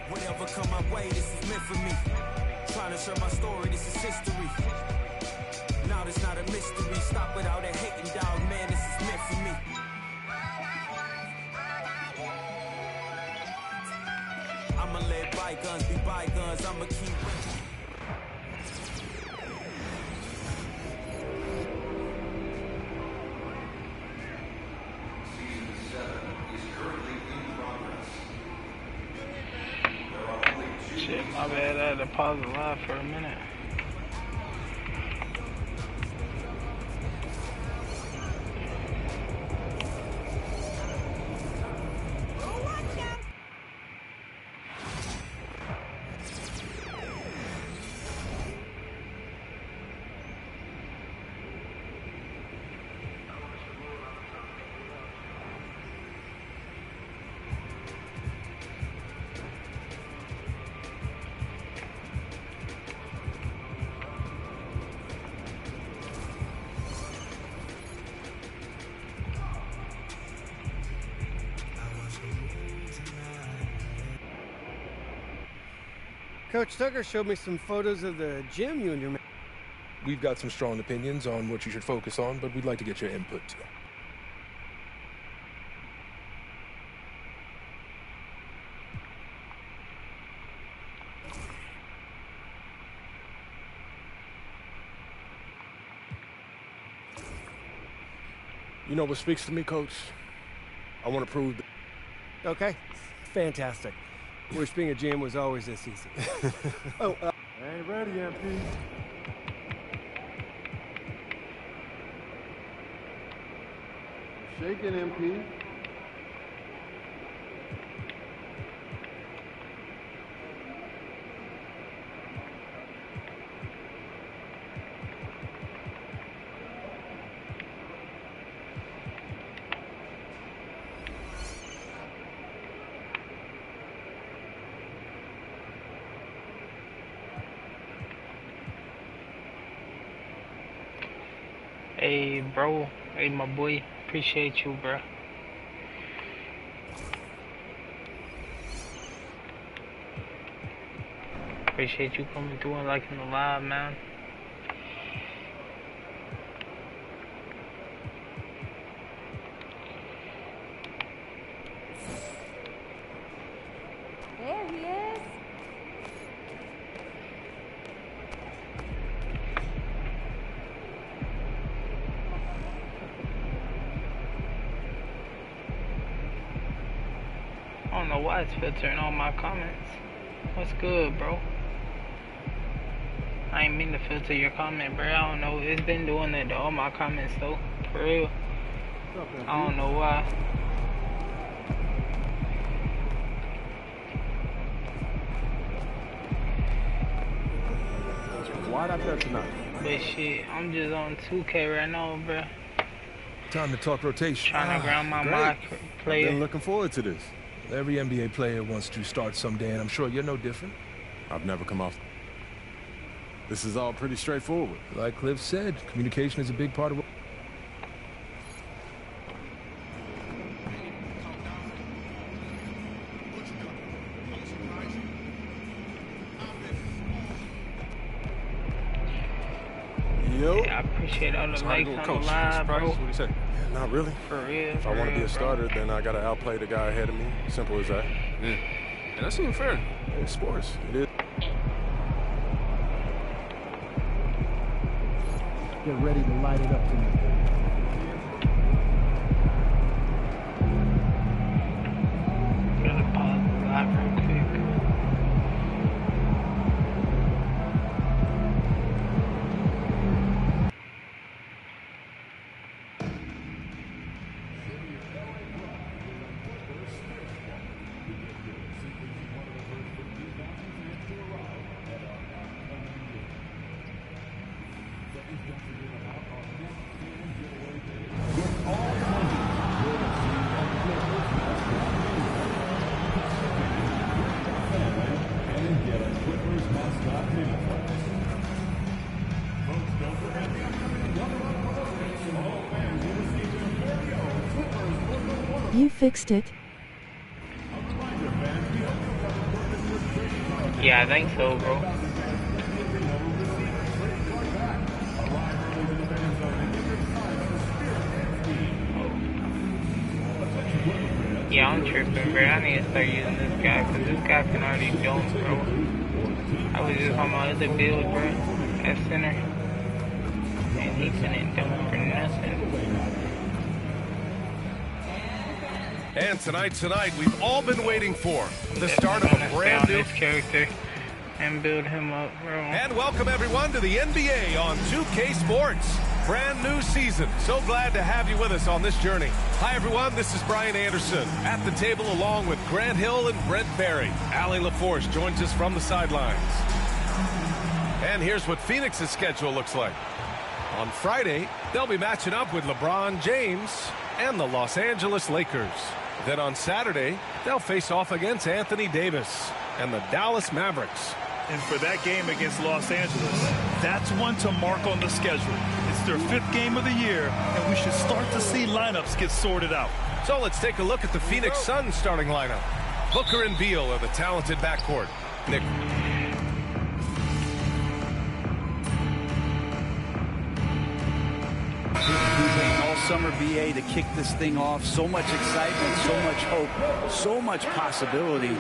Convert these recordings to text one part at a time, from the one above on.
Whatever come my way, this is meant for me. Trying to share my story, this is history. Now it's not a mystery. Stop without that hating, dog, man, this is meant for me. I'ma let bygones be bygones, I'ma keep Shit, my bad, I had to pause the live for a minute. Coach Tucker showed me some photos of the gym you and your man. We've got some strong opinions on what you should focus on, but we'd like to get your input too. You know what speaks to me, Coach? I want to prove that. Okay, fantastic. Wish being a GM was always this easy. I ain't ready, MP. Shaking, MP. Hey, bro. Hey, my boy. Appreciate you, bro. Appreciate you coming through and liking the live, man. There he is. I don't know why it's filtering all my comments. What's good, bro? I ain't mean to filter your comment, bro. I don't know. It's been doing that to all my comments, though. For real. I don't know why. Why'd I bet tonight? But shit, I'm just on 2K right now, bro. Time to talk rotation. Trying to ground my great. mock player. Been looking forward to this. Every NBA player wants to start someday, and I'm sure you're no different. I've never come off. This is all pretty straightforward. Like Cliff said, communication is a big part of what... Yo. Yeah, I appreciate all the likes on the live, bro. What do you say? Yeah, not really. For real. If I want to be a starter, then I got to outplay the guy ahead of me. Simple as that. Yeah. And that's even fair. It's sports. It is. Get ready to light it up tonight. Gotta pause the live real quick. You fixed it. Yeah, I think so, bro. Yeah, I'm tripping, bro. I need to start using this guy, because this guy can already jump, bro. I was just on my other build, bro, at center. And he couldn't jump for nothing. And tonight, we've all been waiting for the start of a brand new this character and build him up, bro. And welcome everyone to the NBA on 2K Sports. Brand new season. So glad to have you with us on this journey. Hi everyone, this is Brian Anderson at the table along with Grant Hill and Brent Barry. Allie LaForce joins us from the sidelines. And here's what Phoenix's schedule looks like. On Friday, they'll be matching up with LeBron James and the Los Angeles Lakers. Then on Saturday, they'll face off against Anthony Davis and the Dallas Mavericks. And for that game against Los Angeles, that's one to mark on the schedule. It's their 5th game of the year, and we should start to see lineups get sorted out. So let's take a look at the Phoenix Suns starting lineup. Booker and Beal are the talented backcourt. Nick. All summer BA to kick this thing off. So much excitement, so much hope, so much possibility.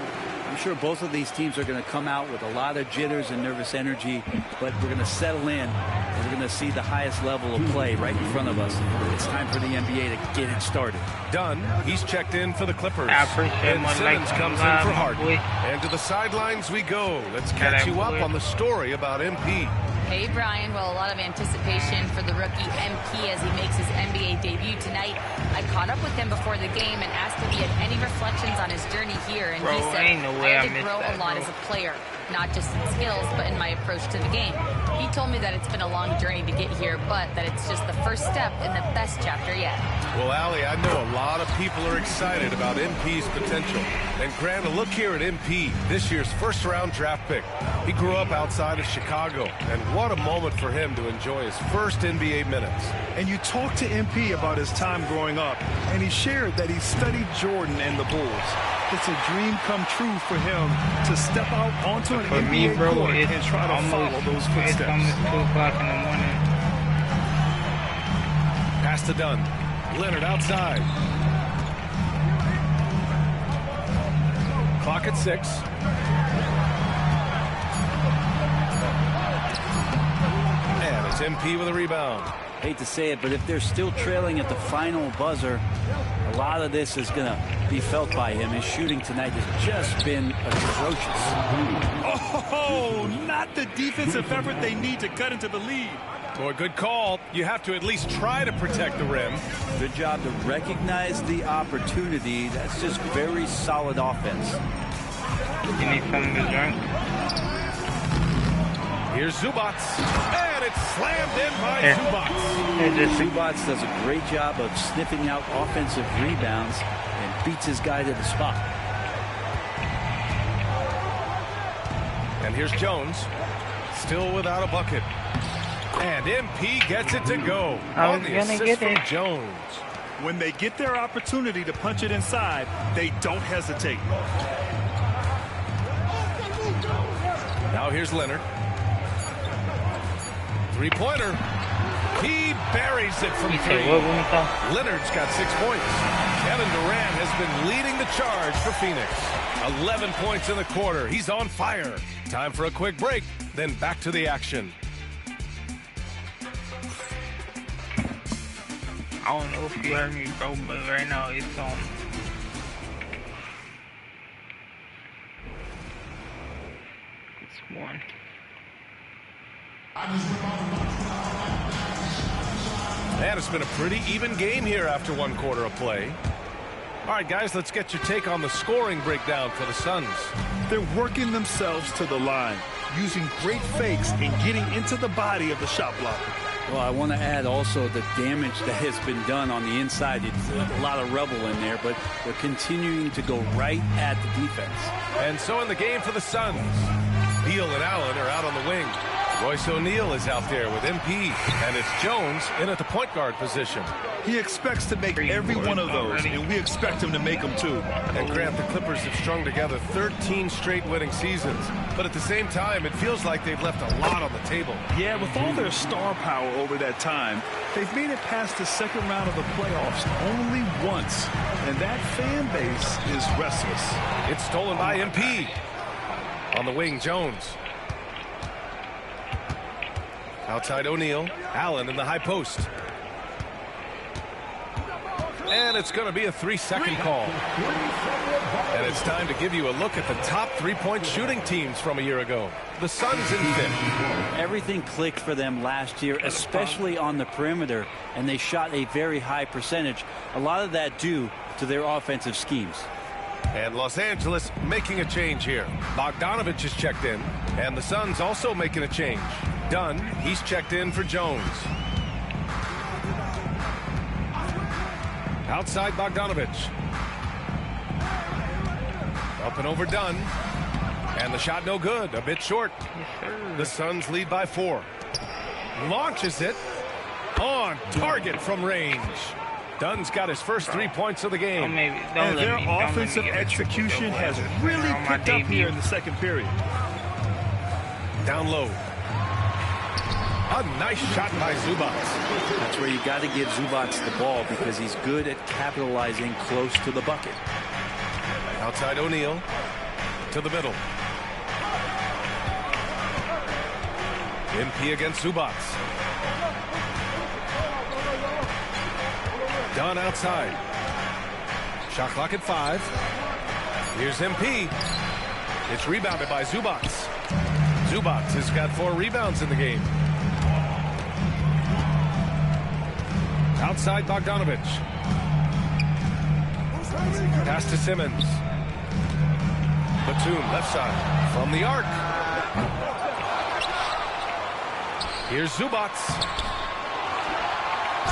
I'm sure both of these teams are going to come out with a lot of jitters and nervous energy, but we're going to settle in and we're going to see the highest level of play right in front of us. It's time for the NBA to get it started. Dunn, he's checked in for the Clippers. I appreciate and Simmons comes in for Harden. Boy. And to the sidelines we go. Let's catch you up on the story about MP. Hey, Brian. Well, a lot of anticipation for the rookie MP as he makes his NBA debut tonight. I caught up with him before the game and asked if he had any reflections on his journey here. And he said, I had to grow a lot as a player, not just in skills, but in my approach to the game. He told me that it's been a long journey to get here, but that it's just the first step in the best chapter yet. Well, Allie, I know a lot of people are excited about MP's potential. And Grant, a look here at MP, this year's first-round draft pick. He grew up outside of Chicago, and what a moment for him to enjoy his first NBA minutes. And you talked to MP about his time growing up, and he shared that he studied Jordan and the Bulls. It's a dream come true for him to step out onto an NBA court and try to follow those footsteps. It's almost 2 o'clock in the morning. Pass to Dunn. Leonard outside. Clock at 6. And it's MP with a rebound. Hate to say it, but if they're still trailing at the final buzzer, a lot of this is going to be felt by him. His shooting tonight has just been atrocious. Oh, not the defensive effort they need to cut into the lead. Boy, good call. You have to at least try to protect the rim. Good job to recognize the opportunity. That's just very solid offense. You need something to drink? Here's Zubac, and it's slammed in by Zubac. Zubac does a great job of sniffing out offensive rebounds and beats his guy to the spot. And here's Jones, still without a bucket. And MP gets it to go on the assist from Jones. When they get their opportunity to punch it inside, they don't hesitate. Now here's Leonard. Three-pointer. He buries it from 3. Leonard's got 6 points. Kevin Durant has been leading the charge for Phoenix. 11 points in the quarter. He's on fire. Time for a quick break, then back to the action. I don't know if you heard me, bro, but right now it's on. It's 1. And it's been a pretty even game here after 1 quarter of play. All right, guys, let's get your take on the scoring breakdown for the Suns. They're working themselves to the line, using great fakes and getting into the body of the shot blocker. Well, I want to add also the damage that has been done on the inside. It's a lot of rubble in there, but they're continuing to go right at the defense. And so in the game for the Suns, Beal and Allen are out on the wing. Royce O'Neal is out there with MP, and it's Jones in at the point guard position. He expects to make every one of those, and we expect him to make them too. And Grant, the Clippers have strung together 13 straight winning seasons, but at the same time, it feels like they've left a lot on the table. Yeah, with all their star power over that time, they've made it past the second round of the playoffs only once, and that fan base is restless. It's stolen by MP. On the wing, Jones. Outside O'Neal. Allen in the high post. And it's going to be a 3-second call. And it's time to give you a look at the top three-point shooting teams from a year ago. The Suns in fifth. Everything clicked for them last year, especially on the perimeter, and they shot a very high percentage. A lot of that due to their offensive schemes. And Los Angeles making a change here. Bogdanovich is checked in, and the Suns also making a change. Dunn, he's checked in for Jones. Outside Bogdanovich. Up and over Dunn. And the shot no good, a bit short. The Suns lead by 4. Launches it. On target from range. Dunn's got his first 3 points of the game. And their offensive execution has really picked up here in the second period. Down low. A nice shot by Zubac. That's where you got to give Zubac the ball because he's good at capitalizing close to the bucket. Outside O'Neal to the middle. MP against Zubac. Dunn outside. Shot clock at 5. Here's MP. It's rebounded by Zubac. Zubac has got 4 rebounds in the game. Outside Bogdanovich. Pass to Simmons. Batum left side from the arc. Here's Zubac.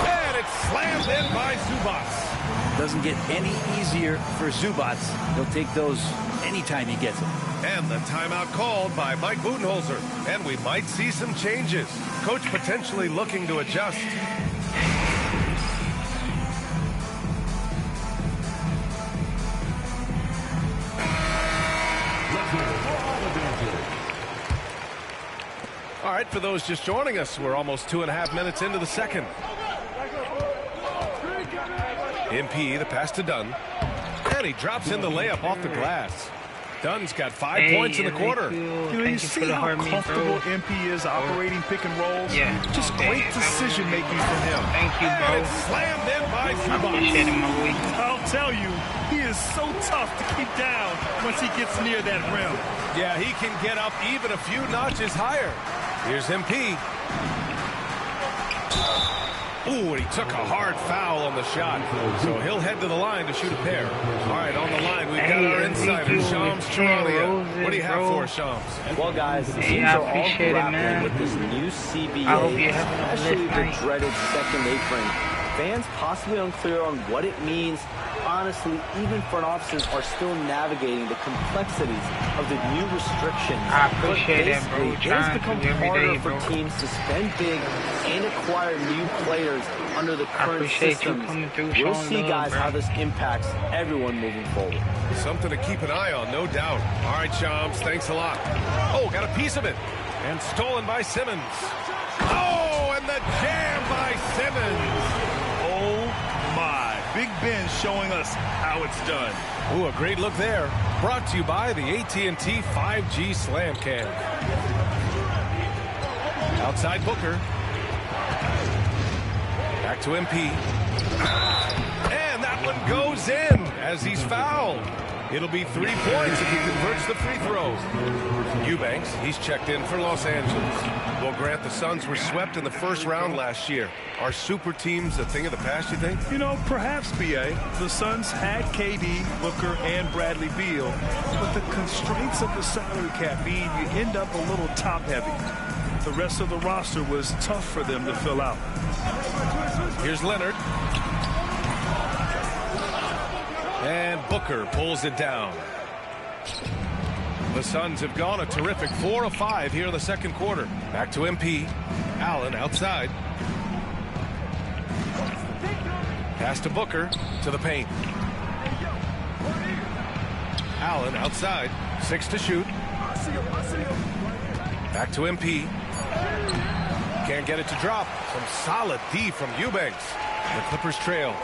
And it's slammed in by Zubac. Doesn't get any easier for Zubac. He'll take those anytime he gets them. And the timeout called by Mike Budenholzer. And we might see some changes. Coach potentially looking to adjust. All right, for those just joining us, we're almost 2.5 minutes into the second. MP, the pass to Dunn. And he drops in the layup off the glass. Dunn's got 5 points in the quarter. You see how comfortable MP is operating pick and rolls? Yeah. Just great decision making from him. Thank you, bro. And it's slammed in by Zubac. I'll tell you, he is so tough to keep down once he gets near that rim. Yeah, he can get up even a few notches higher. Here's MP. Ooh, and he took a hard foul on the shot. So he'll head to the line to shoot a pair. All right, on the line, we've got our insider, Shams Charania. What do you have for us, Shams? Well, guys, the teams are all grappling with this new CBA, especially the dreaded second apron. Fans possibly unclear on what it means. Honestly, even front offices are still navigating the complexities of the new restrictions. I appreciate it, bro. It has become harder for teams to spend big and acquire new players under the current systems. We'll see, guys, how this impacts everyone moving forward. Something to keep an eye on, no doubt. All right, Shams, thanks a lot. Oh, got a piece of it. And stolen by Simmons. Oh, and the jam by Simmons. Oh, my. Big Ben showing us how it's done. Ooh, a great look there. Brought to you by the AT&T 5G Slam Cam. Outside Booker. Back to MP. And that one goes in as he's fouled. It'll be 3 points if he converts the free throw. Eubanks, he's checked in for Los Angeles. Well, Grant, the Suns were swept in the first round last year. Are super teams a thing of the past, you think? You know, perhaps, B.A. The Suns had KD, Booker, and Bradley Beal, but the constraints of the salary cap mean you end up a little top-heavy. The rest of the roster was tough for them to fill out. Here's Leonard. And Booker pulls it down. The Suns have gone a terrific 4 of 5 here in the second quarter. Back to MP. Allen outside. Pass to Booker to the paint. Allen outside. 6 to shoot. Back to MP. Can't get it to drop. Some solid D from Eubanks. The Clippers trail.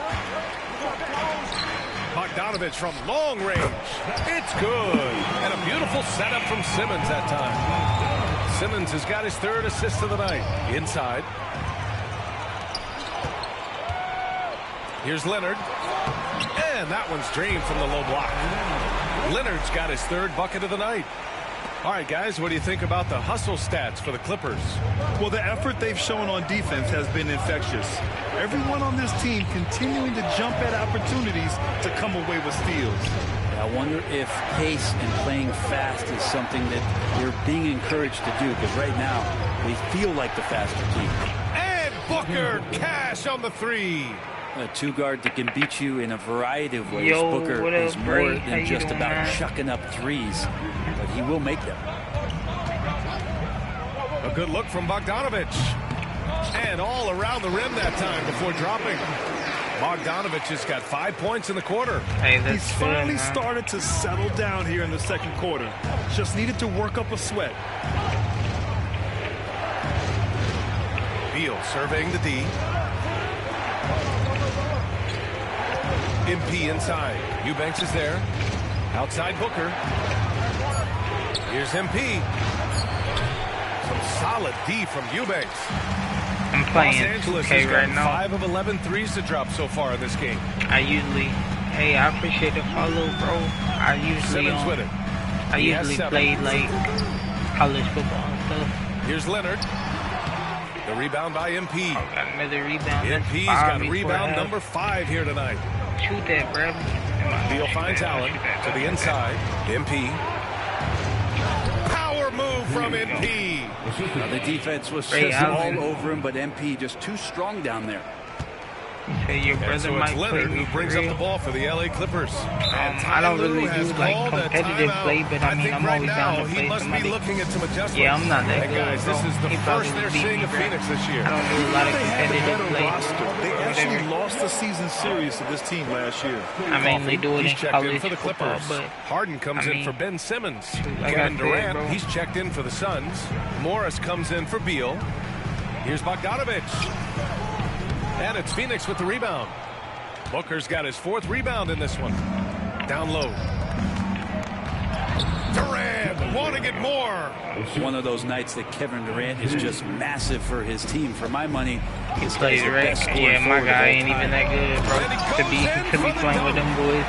Bogdanovich from long range. It's good. And a beautiful setup from Simmons that time. Simmons has got his 3rd assist of the night. Inside. Here's Leonard. And that one's drained from the low block. Leonard's got his 3rd bucket of the night. All right, guys, what do you think about the hustle stats for the Clippers? Well, the effort they've shown on defense has been infectious. Everyone on this team continuing to jump at opportunities to come away with steals. I wonder if pace and playing fast is something that they're being encouraged to do, because right now they feel like the faster team. And Booker, cash on the 3. A 2-guard that can beat you in a variety of ways. Booker is more than just about chucking up threes, but he will make them. A good look from Bogdanovich. And all around the rim that time before dropping. Bogdanovich has got 5 points in the quarter. He's finally started to settle down here in the second quarter. Just needed to work up a sweat. Beal surveying the D. MP inside. Eubanks is there. Outside Booker. Here's MP. Some solid D from Eubanks. I'm playing Los Angeles 2K right now. 5 of 11 threes to drop so far in this game. I appreciate the follow, bro. I usually play like college football and stuff. Here's Leonard. The rebound by MP. Got another rebound. MP's got rebound number 5 here tonight. Shoot that, bro. Beal finds Allen to the inside. MP. Power move from MP. Now the defense was just all over him, but MP just too strong down there. Your brother so it's Leonard who brings up the ball for the LA Clippers. I don't really do like competitive play, but I mean I'm always down to play somebody. Yeah, I'm not that good, guys, this is the first they're seeing of Phoenix this year. I don't do a lot of competitive play. They actually lost the season series to this team last year. I mainly do it in college for the football, Clippers. but Harden comes in for Ben Simmons. like Kevin I said, Durant, bro. he's checked in for the Suns. Morris comes in for Beal. Here's Bogdanovich. And it's Phoenix with the rebound. Booker's got his 4th rebound in this one. Down low. Durant wanting it more. One of those nights that Kevin Durant is just massive for his team. For my money, he's plays right. Yeah, my guy ain't even that good, bro. To be playing with them boys.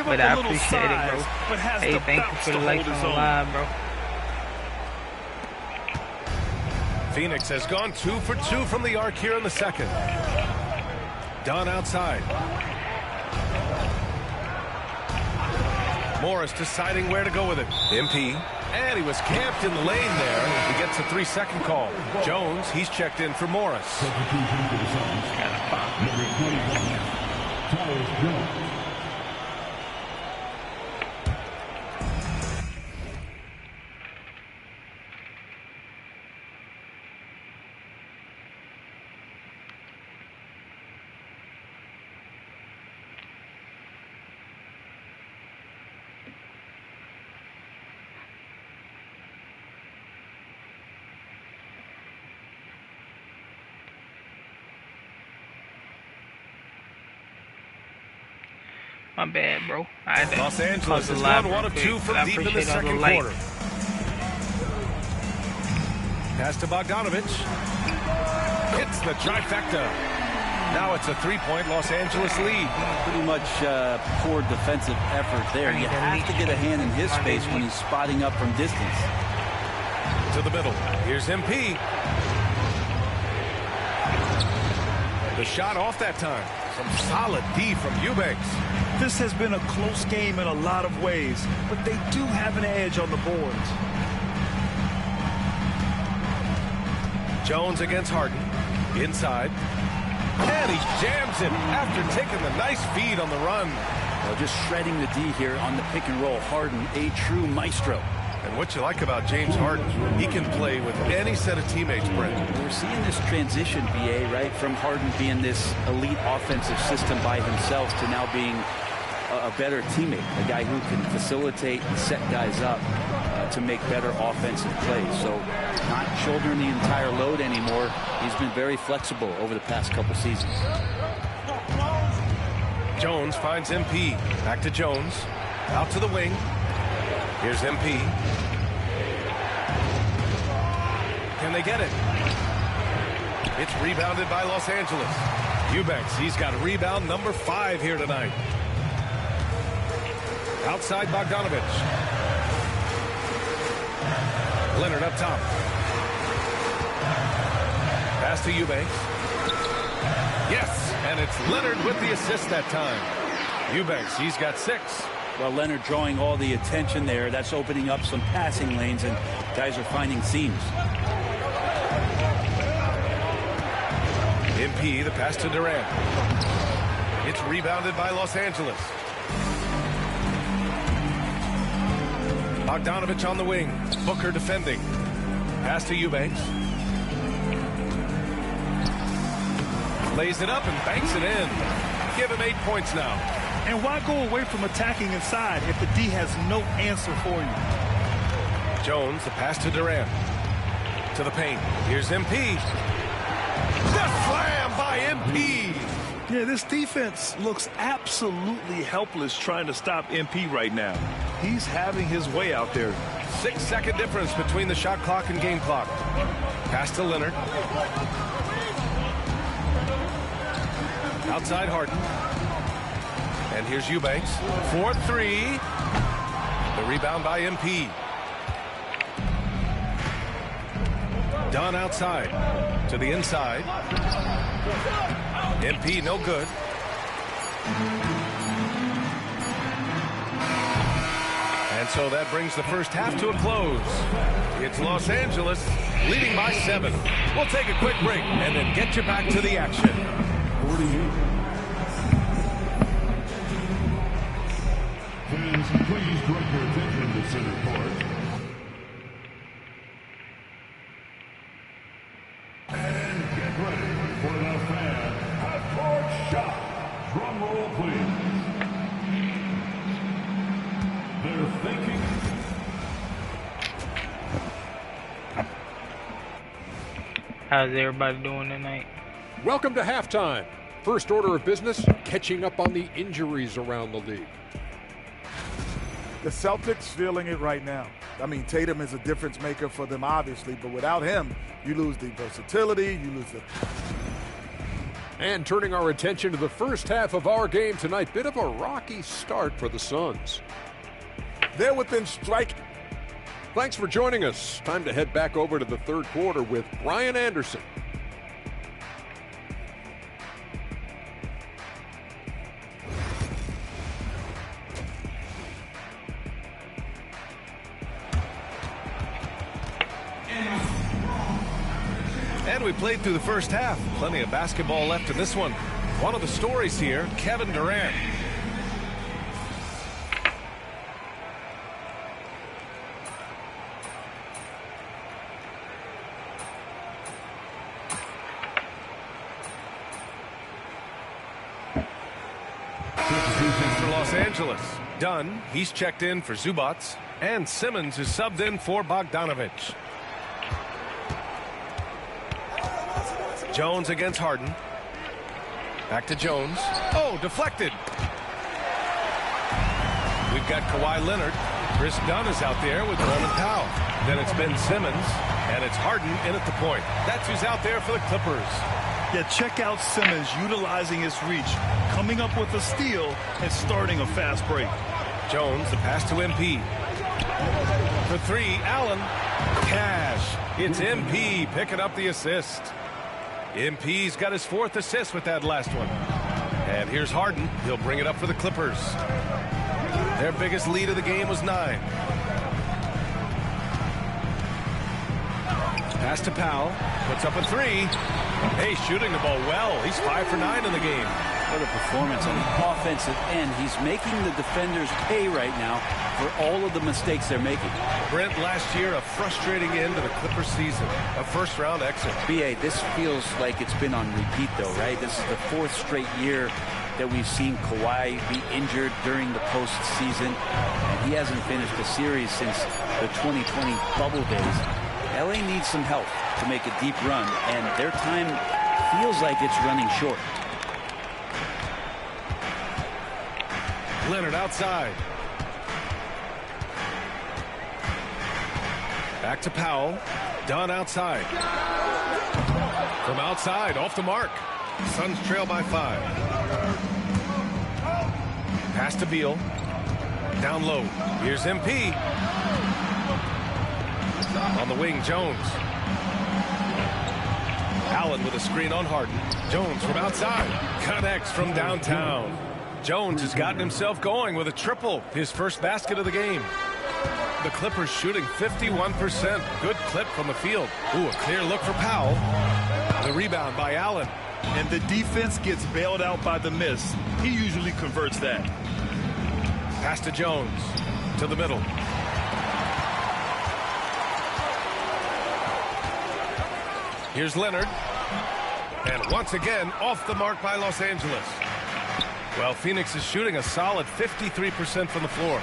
But I appreciate it, bro. Hey, thank you for the likes on the live, bro. Phoenix has gone 2 for 2 from the arc here in the second. Dunn outside. Morris deciding where to go with it. MP. And he was camped in the lane there. He gets a 3-second call. Jones, he's checked in for Morris. My bad, bro. Los Angeles has gone 1 of 2 from deep in the second quarter. Pass to Bogdanovich. Hits the trifecta. Now it's a 3-point Los Angeles lead. Pretty much poor defensive effort there. You have to get a hand in his space when he's spotting up from distance. To the middle. Here's MP. The shot off that time. Some solid D from Eubanks. This has been a close game in a lot of ways, but they do have an edge on the boards. Jones against Harden. Inside. And he jams it after taking the nice feed on the run. Well, just shredding the D here on the pick and roll. Harden, a true maestro. And what you like about James Harden, he can play with any set of teammates, Brent. We're seeing this transition, BA, right, from Harden being this elite offensive system by himself to now being a better teammate, a guy who can facilitate and set guys up to make better offensive plays. So not shouldering the entire load anymore. He's been very flexible over the past couple seasons. Jones finds MP. Back to Jones. Out to the wing. Here's MP. Can they get it? It's rebounded by Los Angeles. Eubanks, he's got rebound number 5 here tonight. Outside Bogdanovich. Leonard up top. Pass to Eubanks. Yes, and it's Leonard with the assist that time. Eubanks, he's got 6. Well, Leonard drawing all the attention there. That's opening up some passing lanes, and guys are finding seams. MP, the pass to Durant. It's rebounded by Los Angeles. Bogdanovich on the wing. Booker defending. Pass to Eubanks. Lays it up and banks it in. Give him 8 points now. And why go away from attacking inside if the D has no answer for you? Jones, the pass to Durant. To the paint. Here's MP. The slam by MP. Yeah, this defense looks absolutely helpless trying to stop MP right now. He's having his way out there. 6-second difference between the shot clock and game clock. Pass to Leonard. Outside Harden. And here's Eubanks. 4-3. The rebound by MP. Dunn outside. To the inside. MP no good. And so that brings the first half to a close. It's Los Angeles leading by 7. We'll take a quick break and then get you back to the action. 48. Fans, please direct your attention to center court. And get ready for the fan half-court shot. Drum roll, please. They're thinking. How's everybody doing tonight? Welcome to halftime. First order of business, catching up on the injuries around the league. The Celtics feeling it right now. I mean, Tatum is a difference maker for them, obviously, but without him, you lose the versatility, you lose the... And turning our attention to the first half of our game tonight, bit of a rocky start for the Suns. They're within strike. Thanks for joining us. Time to head back over to the third quarter with Brian Anderson. And we played through the first half. Plenty of basketball left in this one. One of the stories here, Kevin Durant. For Los Angeles. Dunn, he's checked in for Zubats. And Simmons is subbed in for Bogdanovich. Jones against Harden. Back to Jones. Oh, deflected. We've got Kawhi Leonard. Chris Dunn is out there with Norman Powell. Then it's Ben Simmons, and it's Harden in at the point. That's who's out there for the Clippers. Yeah, check out Simmons utilizing his reach, coming up with a steal and starting a fast break. Jones, the pass to MP. For 3, Allen. Cash. It's MP picking up the assist. MP's got his 4th assist with that last one. And here's Harden. He'll bring it up for the Clippers. Their biggest lead of the game was 9. Pass to Powell. Puts up a 3. Hey, shooting the ball well. He's 5 for 9 in the game. What a performance on the offensive end. He's making the defenders pay right now for all of the mistakes they're making. Brent, last year, a frustrating end to the Clippers season. A first-round exit. B.A., this feels like it's been on repeat, though, right? This is the 4th straight year that we've seen Kawhi be injured during the postseason. And he hasn't finished a series since the 2020 bubble days. LA needs some help to make a deep run, and their time feels like it's running short. Leonard outside. Back to Powell. Dunn outside. From outside, off the mark. Suns trail by 5. Pass to Beal. Down low. Here's MP. On the wing, Jones. Allen with a screen on Harden. Jones from outside. Connects from downtown. Jones has gotten himself going with a triple. His first basket of the game. The Clippers shooting 51%. Good clip from the field. Ooh, a clear look for Powell. The rebound by Allen. And the defense gets bailed out by the miss. He usually converts that. Pass to Jones. To the middle. Here's Leonard. And once again, off the mark by Los Angeles. Well, Phoenix is shooting a solid 53% from the floor.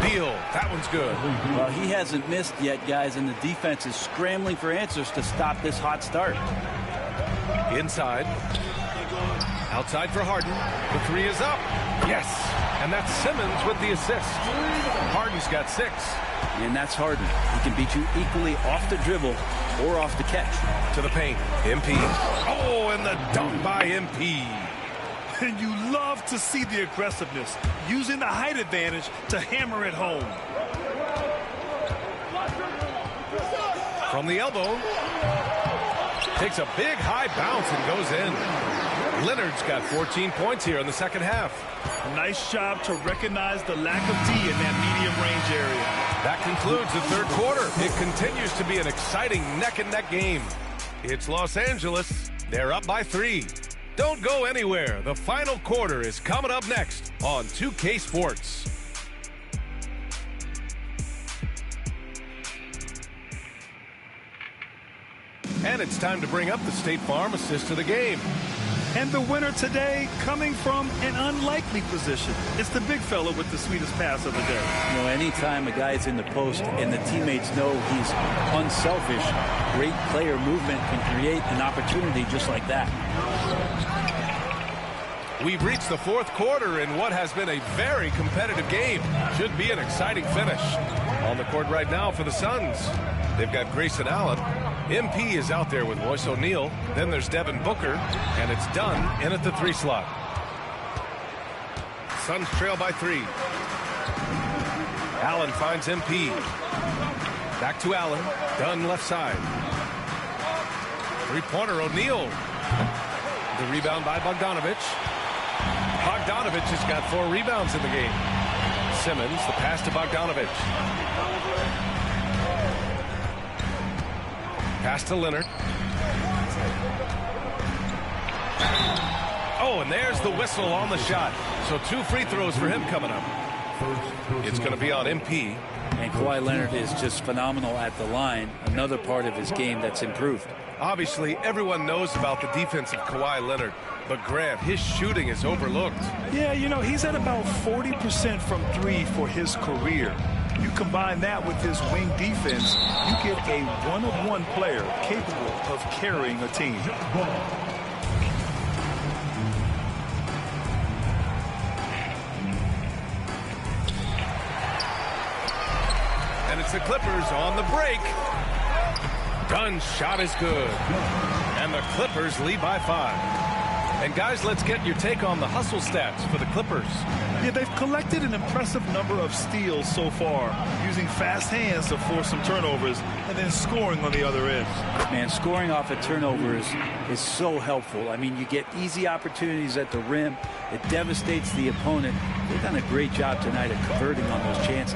Beal, that one's good. Well, he hasn't missed yet, guys, and the defense is scrambling for answers to stop this hot start. Inside. Outside for Harden. The 3 is up. Yes. And that's Simmons with the assist. Harden's got 6. And that's Harden. He can beat you equally off the dribble or off the catch. To the paint. MP. Oh, and the dunk by MP. And you love to see the aggressiveness, using the height advantage to hammer it home. From the elbow. Takes a big high bounce and goes in. Leonard's got 14 points here in the second half. A nice job to recognize the lack of D in that medium range area. That concludes the third quarter. It continues to be an exciting neck-and-neck game. It's Los Angeles. They're up by 3. Don't go anywhere. The final quarter is coming up next on 2K Sports. And it's time to bring up the State Farm assist of the game. And the winner today coming from an unlikely position. It's the big fella with the sweetest pass of the day. You know, anytime a guy's in the post and the teammates know he's unselfish, great player movement can create an opportunity just like that. We've reached the fourth quarter in what has been a very competitive game. Should be an exciting finish. On the court right now for the Suns, they've got Grayson Allen. MP is out there with Royce O'Neal. Then there's Devin Booker, and it's Dunn in at the 3 slot. Suns trail by 3. Allen finds MP. Back to Allen. Dunn left side. 3-pointer O'Neal. The rebound by Bogdanovic. Bogdanovic has got 4 rebounds in the game. Simmons, the pass to Bogdanovic. Pass to Leonard. Oh, and there's the whistle on the shot. So 2 free throws for him coming up. It's going to be on MP. And Kawhi Leonard is just phenomenal at the line. Another part of his game that's improved. Obviously, everyone knows about the defense of Kawhi Leonard. But Grant, his shooting is overlooked. Yeah, you know, he's at about 40% from 3 for his career. You combine that with his wing defense, you get a one-of-one player capable of carrying a team. And it's the Clippers on the break. Dunn's shot is good. And the Clippers lead by 5. And guys, let's get your take on the hustle stats for the Clippers. Yeah, they've collected an impressive number of steals so far, using fast hands to force some turnovers and then scoring on the other end. Man, scoring off of turnovers is so helpful. I mean, you get easy opportunities at the rim. It devastates the opponent. They've done a great job tonight of converting on those chances.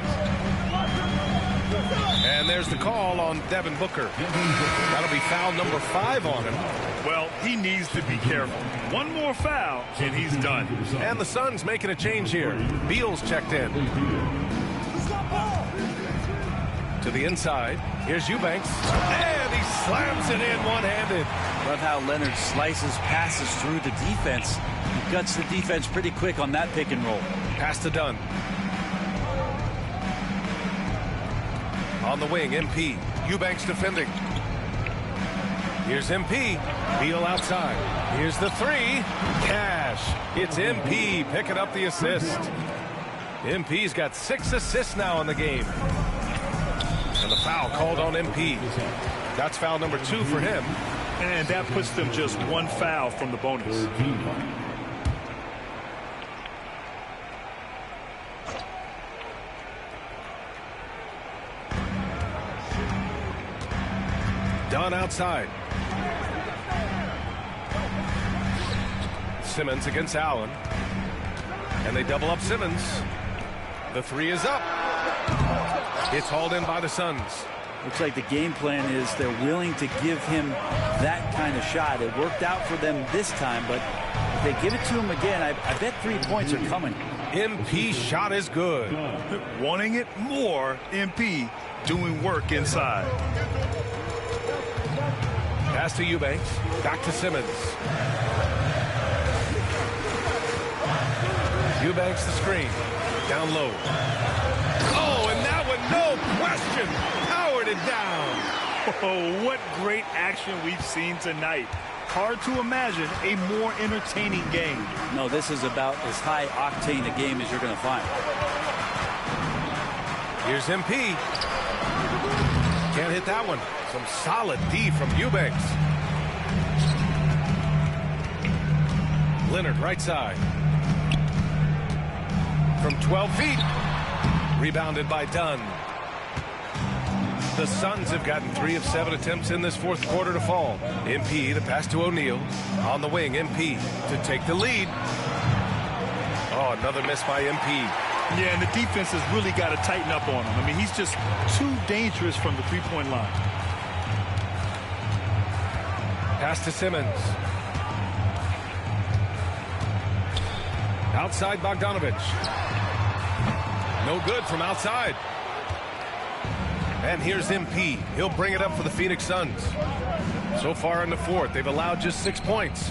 And there's the call on Devin Booker. That'll be foul number 5 on him. Well, he needs to be careful. One more foul, and he's done. And the Suns making a change here. Beal's checked in. To the inside. Here's Eubanks. And he slams it in one-handed. Love how Leonard slices passes through the defense. He cuts the defense pretty quick on that pick and roll. Pass to Dunn. On the wing, MP. Eubanks defending. Here's MP. Beal outside. Here's the 3. Cash. It's MP picking up the assist. MP's got 6 assists now in the game. And the foul called on MP. That's foul number 2 for him. And that puts them just 1 foul from the bonus. Dunn outside. Simmons against Allen. And they double up Simmons. The 3 is up. It's hauled in by the Suns. Looks like the game plan is they're willing to give him that kind of shot. It worked out for them this time, but if they give it to him again, I bet 3 points are coming. MP shot is good. Wanting it more, MP doing work inside. Pass to Eubanks. Back to Simmons. Eubanks the screen. Down low. Oh, and that one, no question, powered it down. Oh, what great action we've seen tonight. Hard to imagine a more entertaining game. No, this is about as high octane a game as you're going to find. Here's MP. Can't hit that one. Some solid D from Eubanks. Leonard right side. From 12 feet. Rebounded by Dunn. The Suns have gotten 3 of 7 attempts in this 4th quarter to fall. MP, the pass to O'Neal. On the wing, MP to take the lead. Oh, another miss by MP. Yeah, and the defense has really got to tighten up on him. I mean, he's just too dangerous from the three-point line. Pass to Simmons. Outside Bogdanovich. No good from outside. And here's MP. He'll bring it up for the Phoenix Suns. So far in the 4th, they've allowed just 6 points.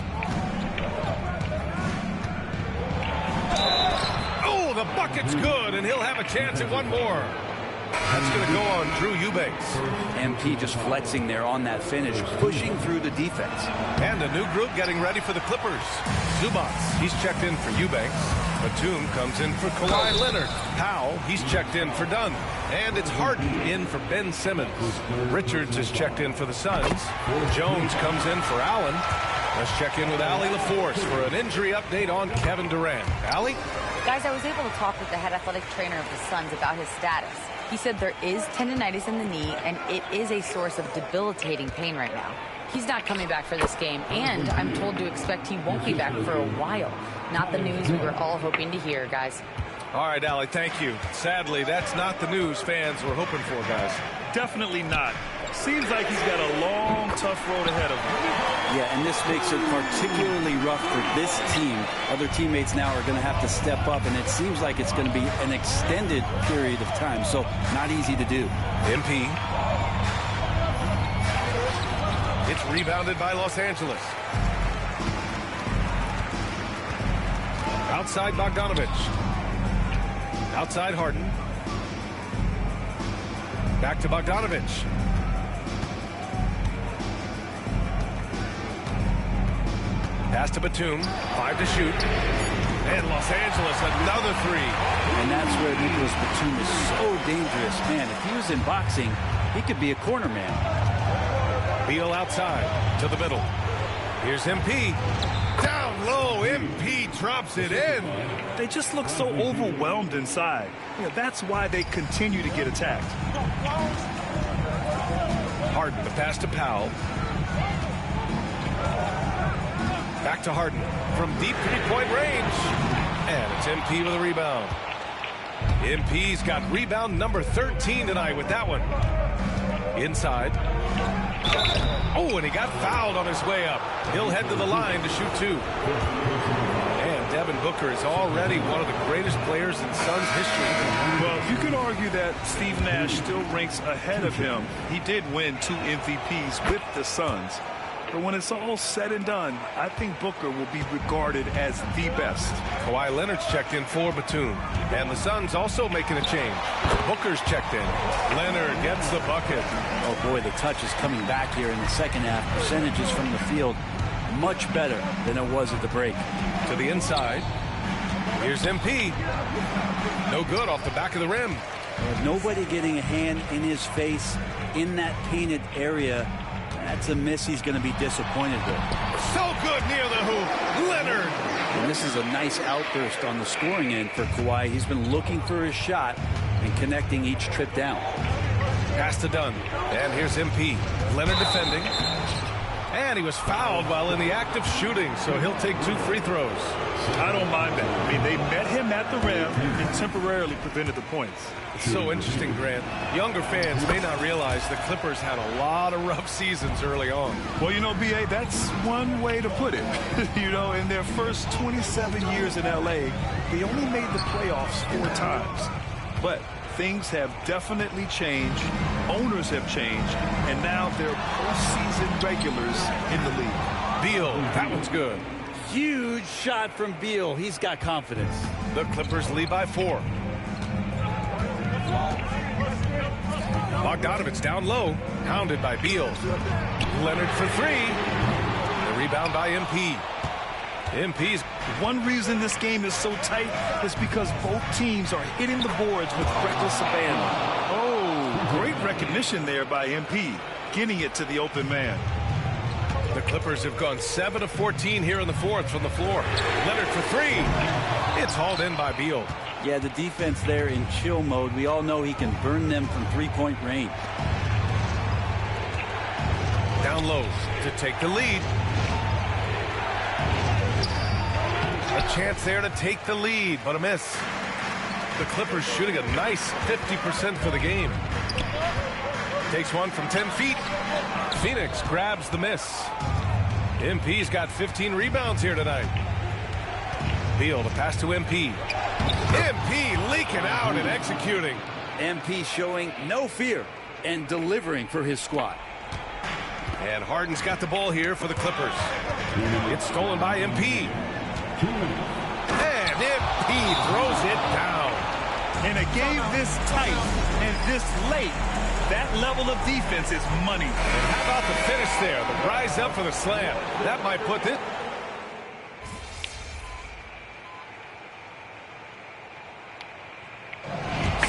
Oh, the bucket's good, and he'll have a chance at one more. That's going to go on Drew Eubanks. MP just flexing there on that finish, pushing through the defense. And a new group getting ready for the Clippers. Zubac, he's checked in for Eubanks. Batum comes in for Kawhi Leonard. Powell, he's checked in for Dunn. And it's Harden in for Ben Simmons. Richards is checked in for the Suns. Jones comes in for Allen. Let's check in with Allie LaForce for an injury update on Kevin Durant. Allie? Guys, I was able to talk with the head athletic trainer of the Suns about his status. He said there is tendonitis in the knee, and it is a source of debilitating pain right now. He's not coming back for this game, and I'm told to expect he won't be back for a while. Not the news we were all hoping to hear, guys. All right, Allie, thank you. Sadly, that's not the news fans were hoping for, guys. Definitely not. Seems like he's got a long, tough road ahead of him. Yeah, and this makes it particularly rough for this team. Other teammates now are going to have to step up, and it seems like it's going to be an extended period of time, so not easy to do. MP. It's rebounded by Los Angeles. Outside Bogdanovich. Outside Harden. Back to Bogdanovich. Pass to Batum. 5 to shoot. And Los Angeles, another 3. And that's where Nicholas Batum is so dangerous. Man, if he was in boxing, he could be a corner man. Beal outside to the middle. Here's MP. Down low, MP drops it in. They just look so overwhelmed inside. Yeah, that's why they continue to get attacked. Harden, the pass to Powell. Back to Harden from deep 3-point range. And it's MP with a rebound. MP's got rebound number 13 tonight with that one. Inside. Oh, and he got fouled on his way up. He'll head to the line to shoot 2. And Devin Booker is already one of the greatest players in Suns history. Well, you could argue that Steve Nash still ranks ahead of him. He did win 2 MVPs with the Suns. But when it's all said and done, I think Booker will be regarded as the best. Kawhi Leonard's checked in for Batum. And the Suns also making a change. Booker's checked in. Leonard gets the bucket. Oh, boy, the touch is coming back here in the second half. Percentages from the field much better than it was at the break. To the inside. Here's MP. No good off the back of the rim. Nobody getting a hand in his face in that painted area. That's a miss he's going to be disappointed with. So good near the hoop. Leonard. And this is a nice outburst on the scoring end for Kawhi. He's been looking for his shot and connecting each trip down. Pass to Dunn. And here's MP. Leonard defending. And he was fouled while in the act of shooting, so he'll take 2 free throws. I don't mind that. I mean, they met him at the rim and temporarily prevented the points. It's so interesting, Grant. Younger fans may not realize the Clippers had a lot of rough seasons early on. Well, you know, B.A., that's one way to put it. You know, in their first 27 years in L.A., they only made the playoffs 4 times. But things have definitely changed. Owners have changed. And now they're postseason regulars in the league. Beal, that one's good. Huge shot from Beal. He's got confidence. The Clippers lead by 4. Bogdanovich down low, hounded by Beal. Leonard for 3. The rebound by MP. MP's. One reason this game is so tight is because both teams are hitting the boards with reckless abandon. Oh, great recognition there by MP, getting it to the open man. The Clippers have gone 7 of 14 here in the 4th from the floor. Leonard for 3. It's hauled in by Beal. Yeah, the defense there in chill mode. We all know he can burn them from 3-point range. Down low to take the lead. A chance there to take the lead, but a miss. The Clippers shooting a nice 50% for the game. Takes one from 10 feet. Phoenix grabs the miss. MP's got 15 rebounds here tonight. Beal to pass to MP. MP leaking out and executing. MP showing no fear and delivering for his squad. And Harden's got the ball here for the Clippers. It's stolen by MP. And MP throws it down. In a game this tight and this late, that level of defense is money. And how about the finish there? The rise up for the slam. That might put it.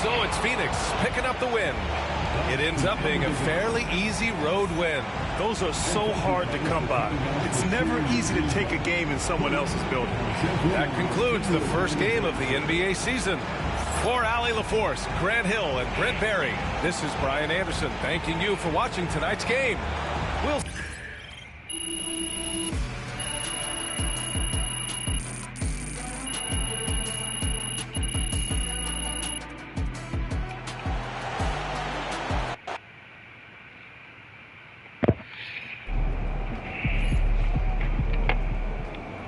So it's Phoenix picking up the win. It ends up being a fairly easy road win. Those are so hard to come by. It's never easy to take a game in someone else's building. That concludes the first game of the NBA season. For Allie LaForce, Grant Hill, and Brent Barry, this is Brian Anderson thanking you for watching tonight's game. We'll...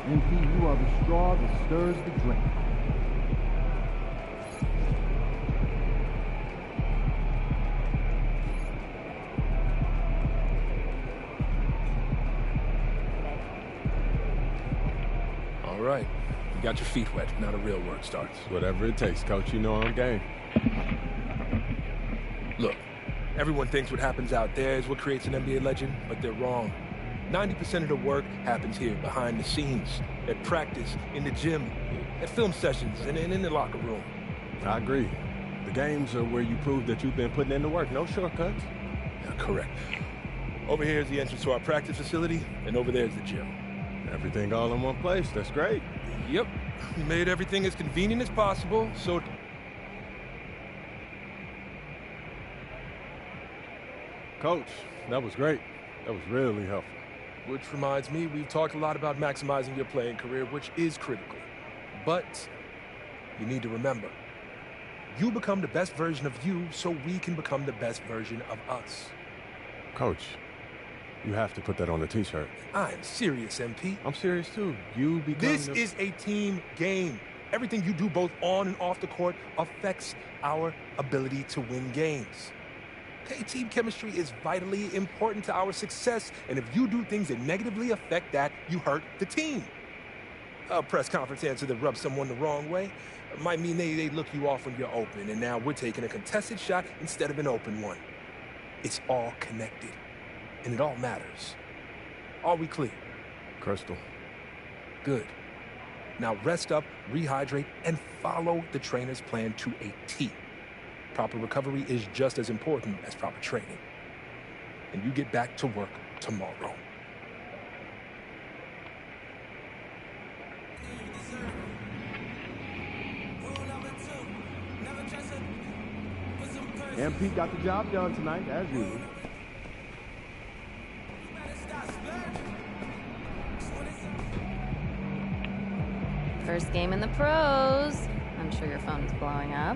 MP, you are the straw that stirs the drink. All right. You got your feet wet. Now the real work starts. Whatever it takes, Coach. You know I'm game. Look, everyone thinks what happens out there is what creates an NBA legend, but they're wrong. 90% of the work happens here, behind the scenes, at practice, in the gym, at film sessions, and in the locker room. I agree. The games are where you prove that you've been putting in the work. No shortcuts. Yeah, correct. Over here is the entrance to our practice facility, and over there is the gym. Everything all in one place. That's great. Yep. We made everything as convenient as possible, so... Coach, that was great. That was really helpful. Which reminds me, we've talked a lot about maximizing your playing career, which is critical. But you need to remember, You become the best version of you so we can become the best version of us. Coach, you have to put that on the T-shirt. I am serious, MP. I'm serious, too. You become This is a team game. Everything you do both on and off the court affects our ability to win games. Okay, team chemistry is vitally important to our success, and if you do things that negatively affect that, you hurt the team. A press conference answer that rubs someone the wrong way might mean they look you off when you're open, and now we're taking a contested shot instead of an open one. It's all connected, and it all matters. Are we clear? Crystal. Good. Now rest up, rehydrate, and follow the trainer's plan to a T. Proper recovery is just as important as proper training. And you get back to work tomorrow. MP got the job done tonight, as usual. First game in the pros. I'm sure your phone is blowing up.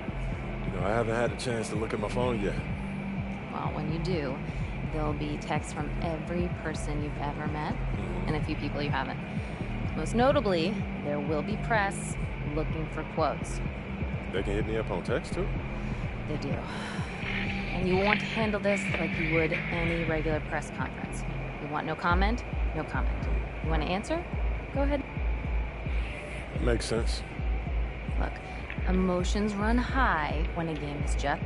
You know, I haven't had a chance to look at my phone yet. Well, when you do, there'll be texts from every person you've ever met and a few people you haven't. Most notably, there will be press looking for quotes. They can hit me up on text, too? They do. And you want to handle this like you would any regular press conference. You want no comment? No comment. You want to answer? Go ahead. Makes sense. Look, emotions run high when a game is just...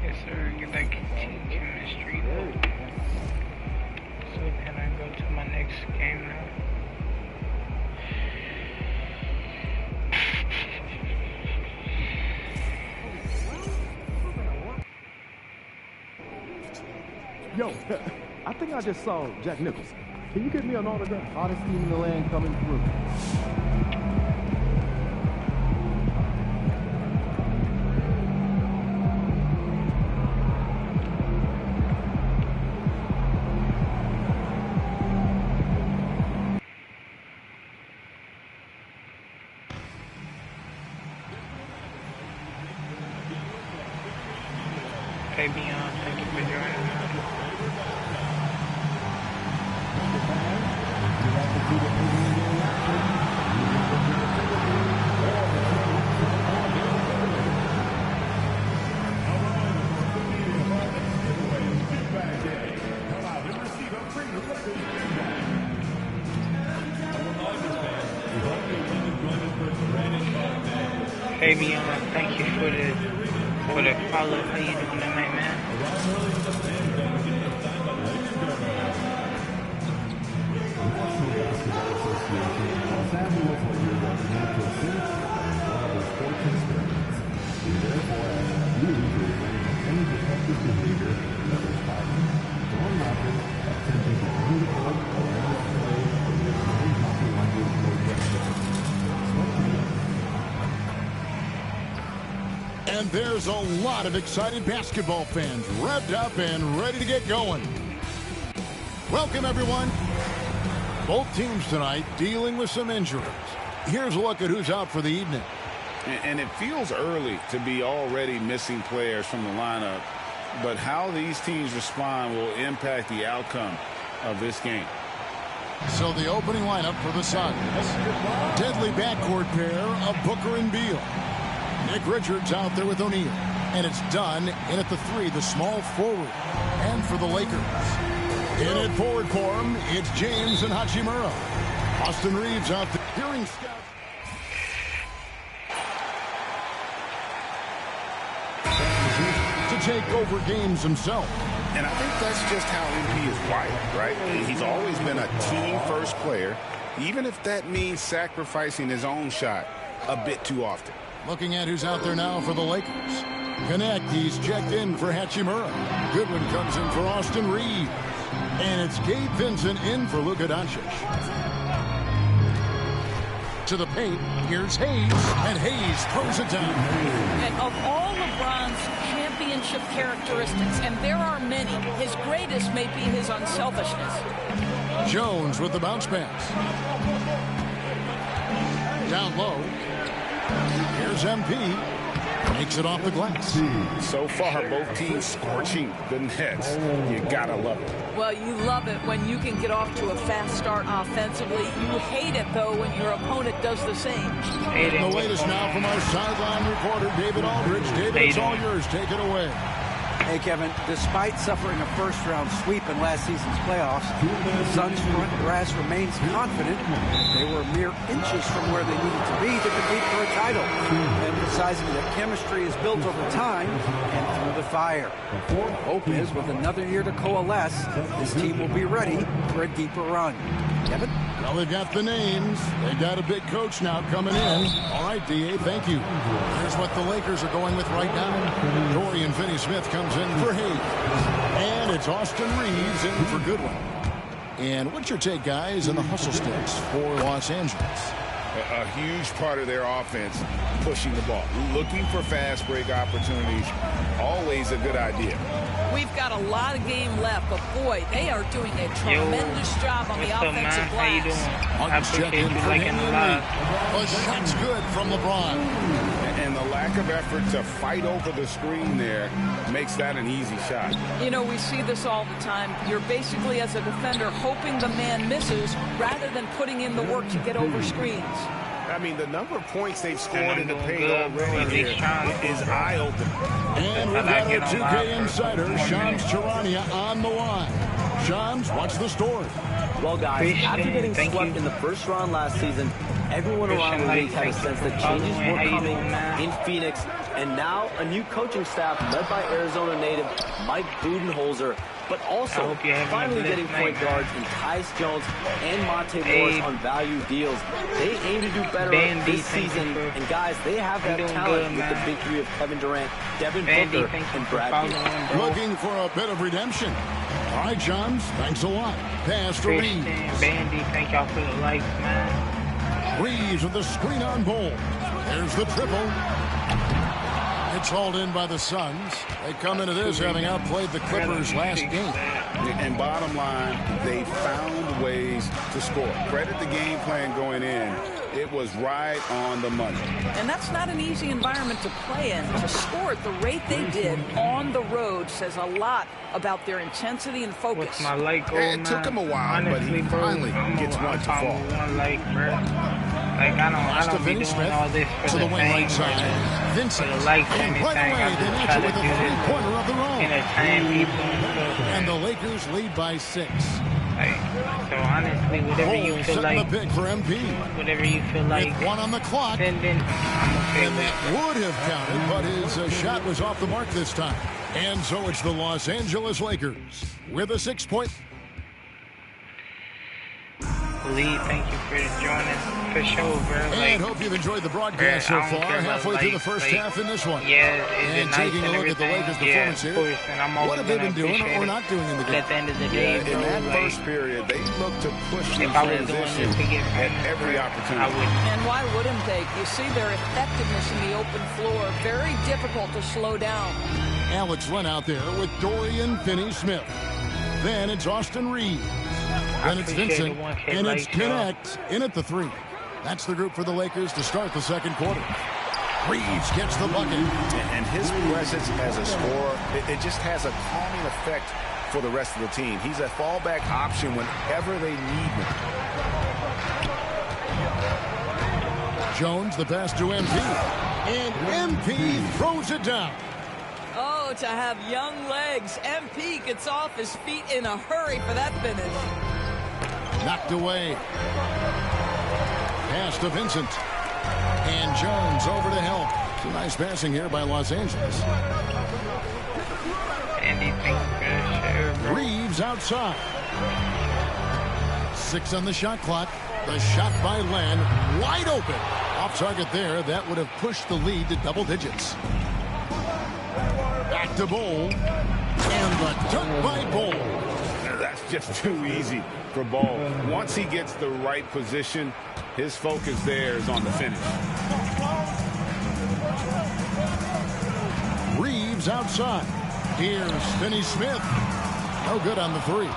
Yes, sir. You like team chemistry. So can I go to my next game now? Yo, I think I just saw Jack Nicholson. Can you get me an autograph? Hottest team in the land coming through. Hey, Beyond, thank you for joining us. Hey, Beyond, thank you for the follow. How you doing tonight, man? And there's a lot of excited basketball fans revved up and ready to get going. Welcome, everyone. Both teams tonight dealing with some injuries. Here's a look at who's out for the evening. And it feels early to be already missing players from the lineup, but how these teams respond will impact the outcome of this game. So the opening lineup for the Suns. Deadly backcourt pair of Booker and Beal. Nick Richards out there with O'Neal. And it's done in at the three, the small forward. And for the Lakers, in at forward form, it's James and Hachimura. Austin Reeves out there. Hearing scouts. To take over games himself. And I think that's just how MP is wired, right? He's always been a team-first player, even if that means sacrificing his own shot a bit too often. Looking at who's out there now for the Lakers. Connect, he's checked in for Hachimura. Goodwin comes in for Austin Reeves. And it's Gabe Vincent in for Luka Doncic. To the paint, here's Hayes, and Hayes throws it down. And of all LeBron's championship characteristics, and there are many, his greatest may be his unselfishness. Jones with the bounce pass. Down low. Here's MP. Makes it off the glass. So far, both teams scorching the Nets. You gotta love it. Well, you love it when you can get off to a fast start offensively. You hate it, though, when your opponent does the same. The latest now from our sideline reporter, David Aldridge. David, it's all yours. Take it away. Hey, Kevin, despite suffering a first-round sweep in last season's playoffs, the Suns' front brass remains confident they were mere inches from where they needed to be to compete for a title, emphasizing that chemistry is built over time and through the fire. The hope is, with another year to coalesce, this team will be ready for a deeper run. Kevin? Well, they've got the names. They've got a big coach now coming in. All right, D.A., thank you. Here's what the Lakers are going with right now. Dorian Finney-Smith comes in for Hayes. And it's Austin Reeves in for Goodwin. And what's your take, guys, on the hustle sticks for Los Angeles? A huge part of their offense, pushing the ball. Looking for fast break opportunities, always a good idea. We've got a lot of game left, but boy, they are doing a tremendous job on the offensive glass. Huggins checked in for Henry. A shot's good from LeBron. And the lack of effort to fight over the screen there makes that an easy shot. You know, we see this all the time. You're basically, as a defender, hoping the man misses rather than putting in the work to get over screens. I mean, the number of points they've scored in the paint already here is eye-opening. And we've got our 2K insider, Shams Charania, on the line. Shams, what's the story? Well, guys, after getting swept in the first round last season, everyone around the league had a sense that changes were coming in Phoenix. And now a new coaching staff led by Arizona native Mike Budenholzer, but also finally getting point guards in Tyus Jones and Monte Morris on value deals. They aim to do better this season, and guys, they have that talent with the big three of Kevin Durant, Devin Booker, and Brad Beal. Looking for a bit of redemption. All right, Johns, thanks a lot. Pass to Reeves. Bandy, thank y'all for the likes, man. Reeves with the screen on Bol. There's the triple. It's hauled in by the Suns. They come into this having outplayed the Clippers last game. And bottom line, they found ways to score. Credit the game plan going in. It was right on the money. And that's not an easy environment to play in. To score at the rate they did on the road says a lot about their intensity and focus. What's my like goal, It took him a while, honestly, but he finally gets one to fall. One like, bro. Like, I don't be doing all this for to the wing right fame, side. Vincent. For the likes and And right anything. away, I they just match try it to with a do this three-pointer of their own. entertain people. And the Lakers lead by 6. Like, so honestly, whatever you feel setting like, the pick for MP. whatever you feel like, With 1 on the clock. then I'm okay with it. Would have counted, but his shot was off the mark this time. And so it's the Los Angeles Lakers with a 6-point. Lee, thank you for joining for sure, bro. And hope you've enjoyed the broadcast so far. Halfway through the first half in this one. Yeah, and taking a look at the Lakers' performance here. What have they been doing or not doing in the game? At the end of the day, In that first period, they looked to push the transition at every opportunity. And why wouldn't they? You see their effectiveness in the open floor. Very difficult to slow down. Alex Len out there with Dorian Finney-Smith. Then it's Austin Reeves. Then it's Vincent. And it's Connect in at the 3. That's the group for the Lakers to start the second quarter. Reeves gets the bucket. And his presence as a scorer, it just has a calming effect for the rest of the team. He's a fallback option whenever they need him. Jones, the pass to MP. And MP throws it down. Oh, to have young legs. MP gets off his feet in a hurry for that finish. Knocked away. Pass to Vincent. And Jones over to help. Some nice passing here by Los Angeles. Reeves outside. 6 on the shot clock. The shot by Len. Wide open. Off target there. That would have pushed the lead to double digits. Back to Bol. And the dunk by Bol. That's just too easy for Ball. Once he gets the right position, his focus there is on the finish. Reeves outside. Here's Finney Smith. No good on the three.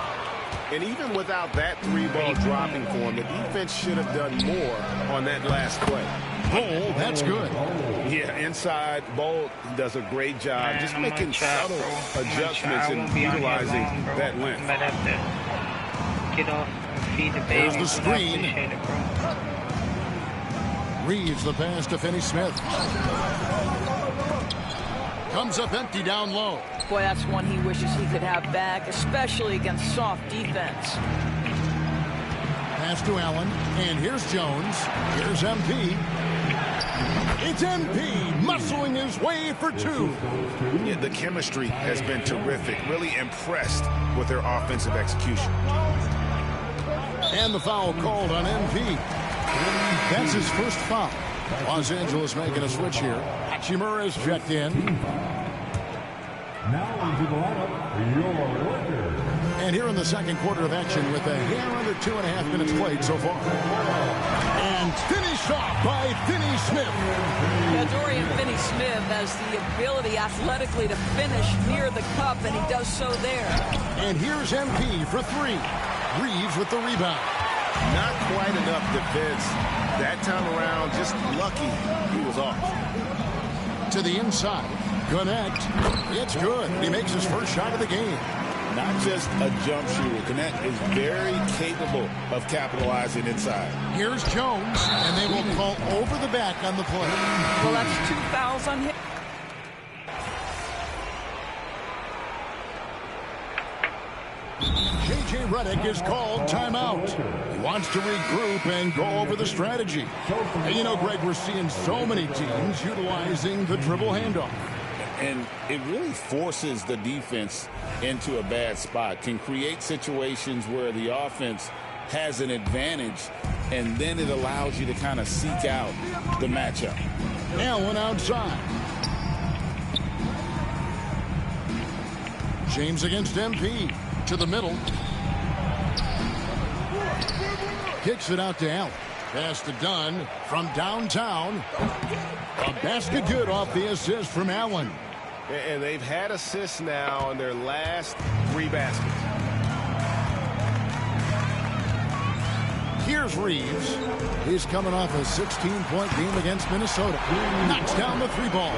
And even without that three-ball dropping for him, the defense should have done more on that last play. Ball, that's good. Yeah, inside, Ball does a great job just making subtle adjustments and utilizing that length. I might have to get off and feed the baby. There's the screen. Reeves the pass to Finney Smith. Comes up empty down low. Boy, that's one he wishes he could have back, especially against soft defense. Pass to Allen, and here's Jones. Here's MP. It's MP muscling his way for two. Yeah, the chemistry has been terrific. Really impressed with their offensive execution. And the foul called on MP. That's his first foul. Los Angeles making a switch here. Hachimura's checked in. Now into the lineup, your winner. And here in the second quarter of action with a hair under 2.5 minutes played so far. And finished off by Finney Smith. Yeah, Dorian Finney-Smith has the ability athletically to finish near the cup, and he does so there. And here's MP for three. Reeves with the rebound. Not quite enough defense that time around. Just lucky he was off. To the inside. Connect. It's good. He makes his first shot of the game. Not just a jump shooter. Connect is very capable of capitalizing inside. Here's Jones, and they will call over the back on the play. Well, that's 2 fouls on him. J.J. Redick is called timeout. He wants to regroup and go over the strategy. And you know, Greg, we're seeing so many teams utilizing the dribble handoff. And it really forces the defense into a bad spot, can create situations where the offense has an advantage, and then it allows you to kind of seek out the matchup. Allen outside. James against MP. To the middle. Kicks it out to Allen. Pass to Dunn from downtown. A basket good off the assist from Allen. And they've had assists now on their last 3 baskets. Here's Reeves. He's coming off a 16-point game against Minnesota. Knocks down the 3-ball.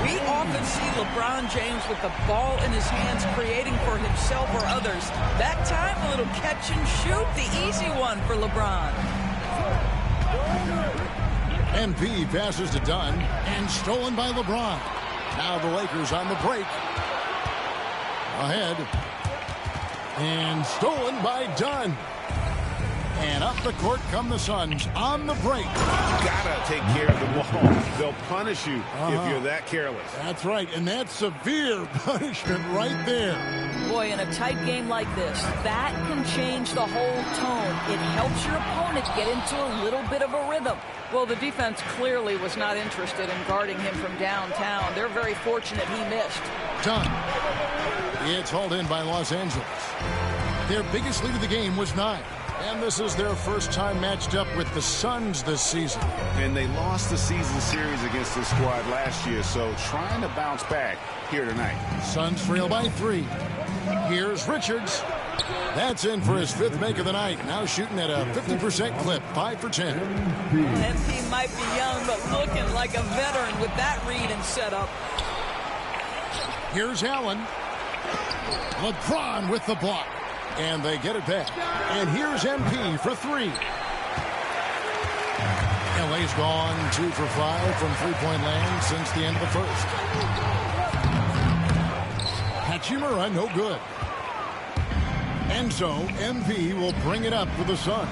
We often see LeBron James with the ball in his hands creating for himself or others. That time, a little catch and shoot, the easy one for LeBron. MP passes to Dunn and stolen by LeBron. Now the Lakers on the break. Ahead. And stolen by Dunn. And up the court come the Suns on the break. Gotta take care of the ball. They'll punish you if you're that careless. That's right, and that's severe punishment right there. Boy, in a tight game like this, that can change the whole tone. It helps your opponent get into a little bit of a rhythm. Well, the defense clearly was not interested in guarding him from downtown. They're very fortunate he missed. Done. It's hauled in by Los Angeles. Their biggest lead of the game was 9. And this is their first time matched up with the Suns this season. And they lost the season series against this squad last year, so trying to bounce back here tonight. Suns trail by 3. Here's Richards. That's in for his 5th make of the night. Now shooting at a 50% clip, 5 for 10. MP might be young, but looking like a veteran with that read and setup. Here's Allen. LeBron with the block. And they get it back. And here's MP for 3. LA's gone 2 for 5 from three-point land since the end of the first. Hachimura, no good. And so MP will bring it up for the Suns.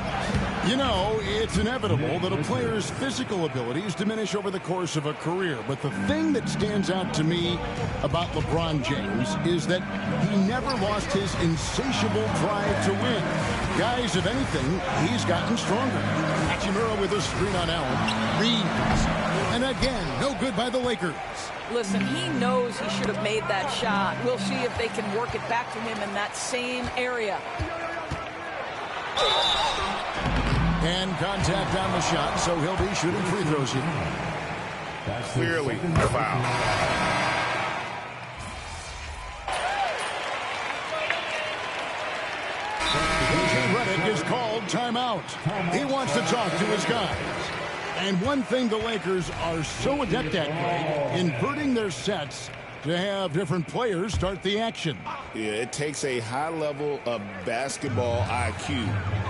You know, it's inevitable that a player's physical abilities diminish over the course of a career. But the thing that stands out to me about LeBron James is that he never lost his insatiable drive to win. Guys, if anything, he's gotten stronger. Hachimura with a screen on Allen. Reeves. And again, no good by the Lakers. Listen, he knows he should have made that shot. We'll see if they can work it back to him in that same area. And contact on the shot, so he'll be shooting free throws here. Clearly a foul. Redick is called timeout. He wants to talk to his guys. And one thing the Lakers are so adept at, Greg, inverting their sets to have different players start the action. Yeah, it takes a high level of basketball IQ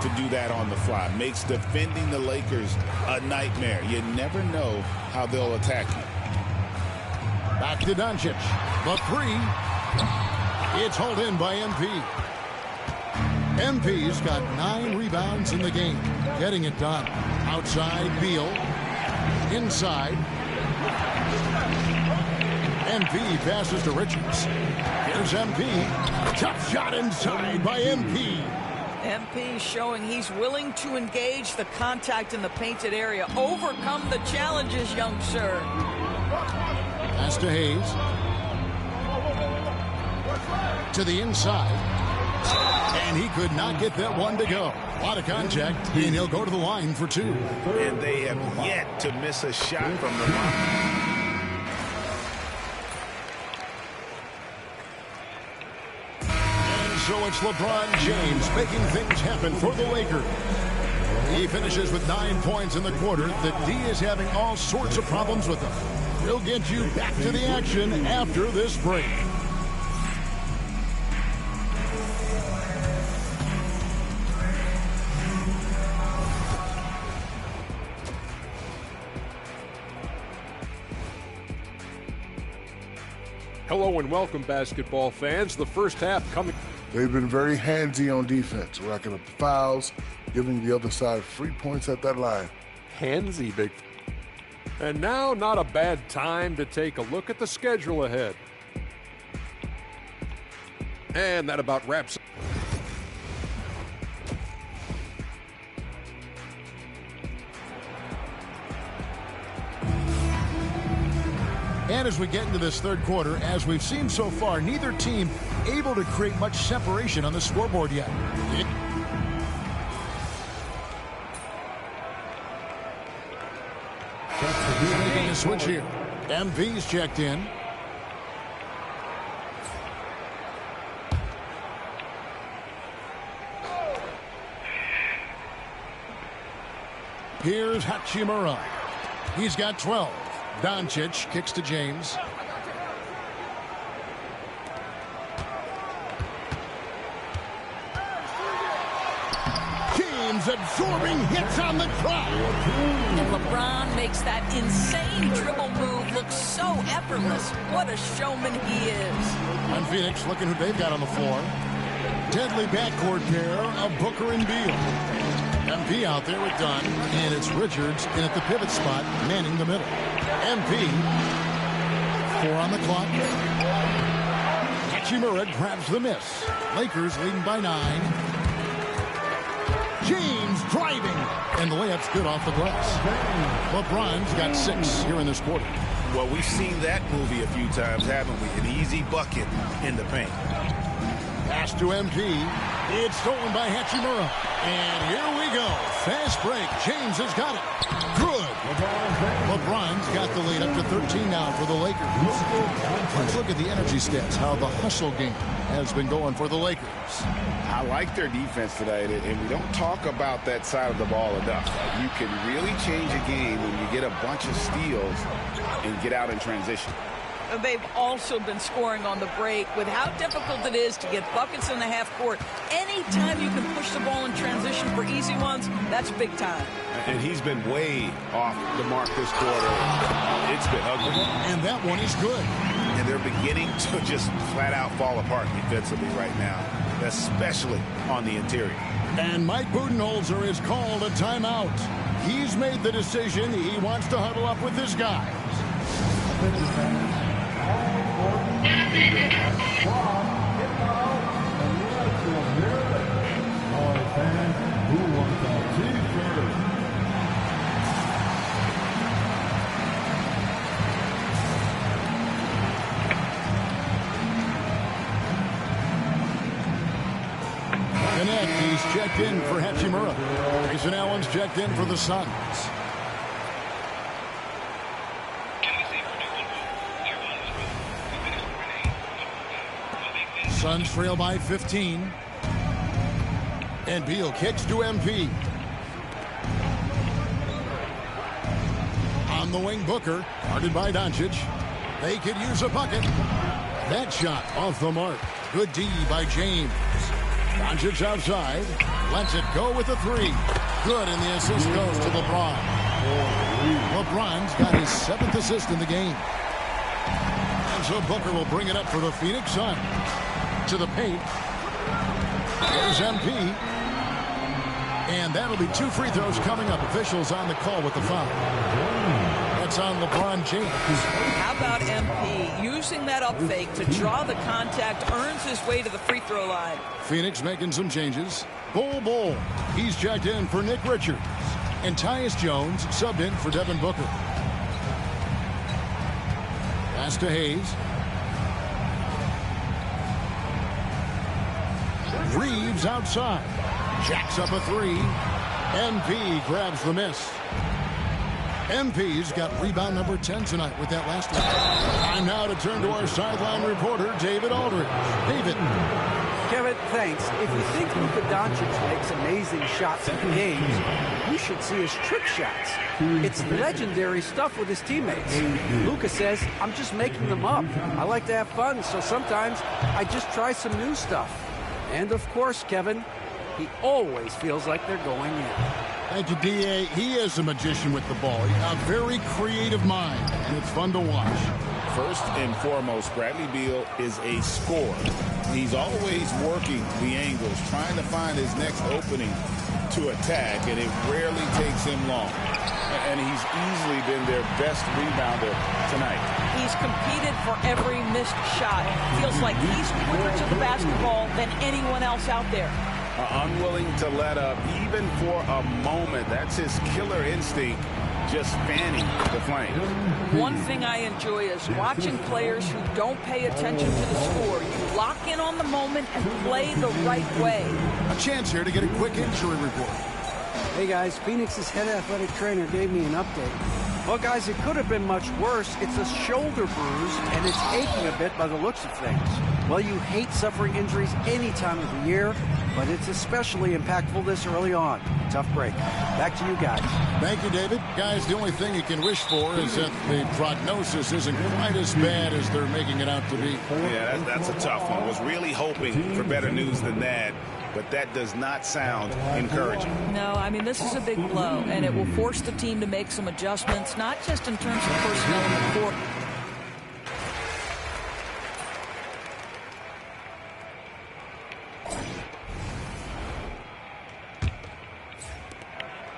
to do that on the fly. Makes defending the Lakers a nightmare. You never know how they'll attack you. Back to Doncic. The three. It's hauled in by MP. MP's got 9 rebounds in the game. Getting it done. Outside, Beal. Inside. MP passes to Richards. Here's MP. Tough shot inside by MP. MP showing he's willing to engage the contact in the painted area. Overcome the challenges, young sir. Pass to Hayes. To the inside. And he could not get that one to go. A lot of contact, and he'll go to the line for 2. And they have yet to miss a shot from the line. So it's LeBron James making things happen for the Lakers. He finishes with 9 points in the quarter. The D is having all sorts of problems with him. We'll get you back to the action after this break. Hello and welcome, basketball fans. The first half coming. They've been very handsy on defense, racking up the fouls, giving the other side free points at that line. Handsy, big. And now, not a bad time to take a look at the schedule ahead. And that about wraps up. And as we get into this third quarter, as we've seen so far, neither team able to create much separation on the scoreboard yet. Making a switch here. MV's checked in. Here's Hachimura. He's got 12. Doncic kicks to James. James absorbing hits on the trap. And LeBron makes that insane dribble move look so effortless. What a showman he is. And Phoenix looking who they've got on the floor. Deadly backcourt pair of Booker and Beal. MP out there with Dunn, and it's Richards in at the pivot spot, manning the middle. MP, 4 on the clock. Hachimura grabs the miss. Lakers leading by 9. James driving, and the layup's good off the glass. LeBron's got 6 here in this quarter. Well, we've seen that movie a few times, haven't we? An easy bucket in the paint. Pass to MP. It's stolen by Hachimura. And here we go. Fast break. James has got it. Good. LeBron's got the lead up to 13 now for the Lakers. Let's look at the energy stats, how the hustle game has been going for the Lakers. I like their defense tonight, and we don't talk about that side of the ball enough. You can really change a game when you get a bunch of steals and get out in transition. They've also been scoring on the break with how difficult it is to get buckets in the half court. Anytime you can push the ball in transition for easy ones, that's big time. And he's been way off the mark this quarter. It's been ugly. And that one is good. And they're beginning to just flat out fall apart defensively right now, especially on the interior. And Mike Budenholzer is called a timeout. He's made the decision. He wants to huddle up with his guys. checked in for Hachimura. Grayson Allen's checked in for the Suns. Suns trail by 15. And Beal kicks to MP. On the wing, Booker, guarded by Doncic. They could use a bucket. That shot off the mark. Good D by James. Doncic outside. Lets it go with the three. Good, and the assist goes to LeBron. LeBron's got his 7th assist in the game. And so Booker will bring it up for the Phoenix Suns. To the paint. There's MP. And that'll be 2 free throws coming up. Officials on the call with the foul. That's on LeBron James. How about MP using that up fake to draw the contact, earns his way to the free throw line. Phoenix making some changes. Bol. He's checked in for Nick Richards. And Tyus Jones subbed in for Devin Booker. Pass to Hayes. Reeves outside. Jacks up a 3. MP grabs the miss. MP's got rebound number 10 tonight with that last one. Time now to turn to our sideline reporter, David Aldridge. David. Kevin, thanks. If you think Luka Doncic makes amazing shots in games, you should see his trick shots. It's legendary stuff with his teammates. Luka says, I'm just making them up. I like to have fun, so sometimes I just try some new stuff. And of course, Kevin, he always feels like they're going in. Thank you, D.A. He is a magician with the ball. A very creative mind, and it's fun to watch. First and foremost, Bradley Beal is a scorer. He's always working the angles, trying to find his next opening to attack, and it rarely takes him long. And he's easily been their best rebounder tonight. He's competed for every missed shot. Feels like he's quicker to the basketball than anyone else out there. Unwilling to let up even for a moment. That's his killer instinct, just fanning the flame. One thing I enjoy is watching players who don't pay attention to the score. You lock in on the moment and play the right way. A chance here to get a quick injury report. Hey guys, Phoenix's head athletic trainer gave me an update. Well guys, it could have been much worse. It's a shoulder bruise and it's aching a bit by the looks of things. Well, you hate suffering injuries any time of the year, but it's especially impactful this early on. Tough break. Back to you guys. Thank you, David. Guys, the only thing you can wish for is that the prognosis isn't quite as bad as they're making it out to be. Yeah, that's a tough one. Was really hoping for better news than that, but that does not sound encouraging. No, I mean, this is a big blow, and it will force the team to make some adjustments, not just in terms of personnel in the court.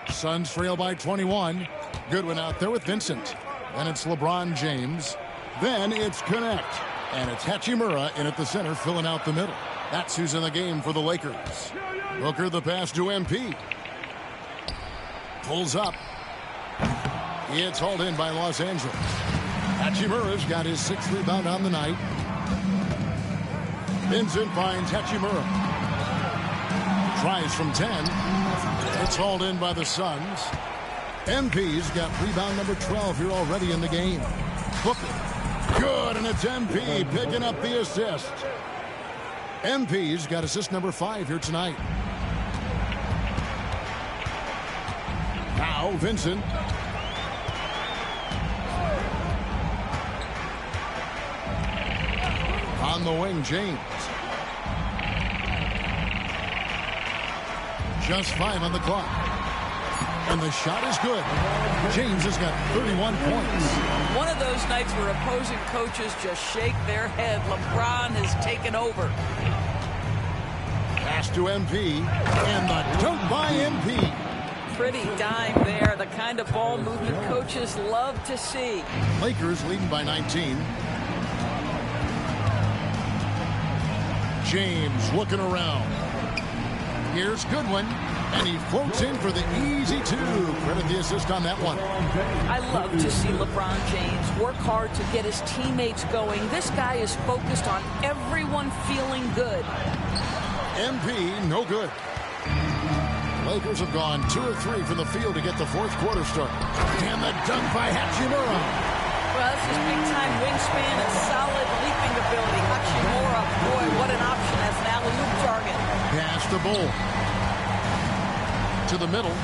Suns trail by 21. Goodwin out there with Vincent. Then it's LeBron James. Then it's Connect. And it's Hachimura in at the center, filling out the middle. That's who's in the game for the Lakers. Booker the pass to MP. Pulls up. It's hauled in by Los Angeles. Hachimura's got his 6th rebound on the night. Vincent finds Hachimura. Tries from 10. It's hauled in by the Suns. MP's got rebound number 12 here already in the game. Booker. Good, and it's MP picking up the assist. MP's got assist number 5 here tonight. Now Vincent. On the wing, James. Just 5 on the clock. And the shot is good. James has got 31 points. One of those nights where opposing coaches just shake their head. LeBron has taken over. Pass to MP. And the dunk by MP. Pretty dime there. The kind of ball movement coaches love to see. Lakers leading by 19. James looking around. Here's Goodwin, and he floats in for the easy 2. Credit the assist on that one. I love to see LeBron James work hard to get his teammates going. This guy is focused on everyone feeling good. MP, no good. Lakers have gone 2 of 3 from the field to get the fourth quarter started. And the dunk by Hachimura. Well, this is big-time wingspan and solid leaping ability. Hachimura, boy, what an option as an alley-oop target. Pass to Bull. To the middle.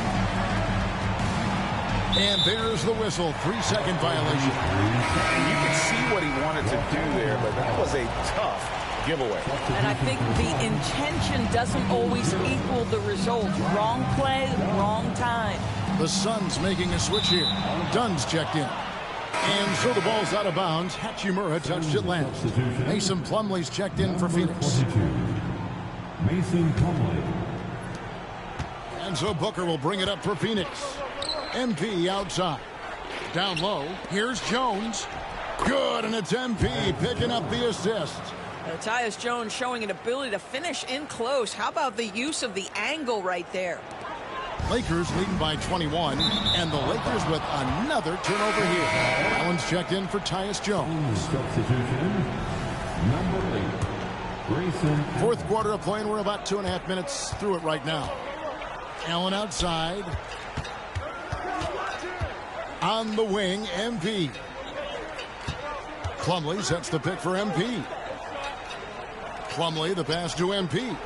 And there's the whistle. 3-second violation. And you can see what he wanted to do there, but that was a tough giveaway. And I think the intention doesn't always equal the result. Wrong play, wrong time. The Suns making a switch here. Dunn's checked in. And so the ball's out of bounds. Hachimura touched it last. Mason Plumlee's checked in for Phoenix. Mason Plumlee. And so Booker will bring it up for Phoenix. MP outside. Down low. Here's Jones. Good, and it's MP picking up the assist. Tyus Jones showing an ability to finish in close. How about the use of the angle right there? Lakers leading by 21, and the Lakers with another turnover here. Allen's checked in for Tyus Jones. Substitution, number 8, Grayson. Fourth quarter of play, and we're about 2.5 minutes through it right now. Allen outside. On the wing, MP. Plumlee sets the pick for MP. Plumlee, the pass to MP.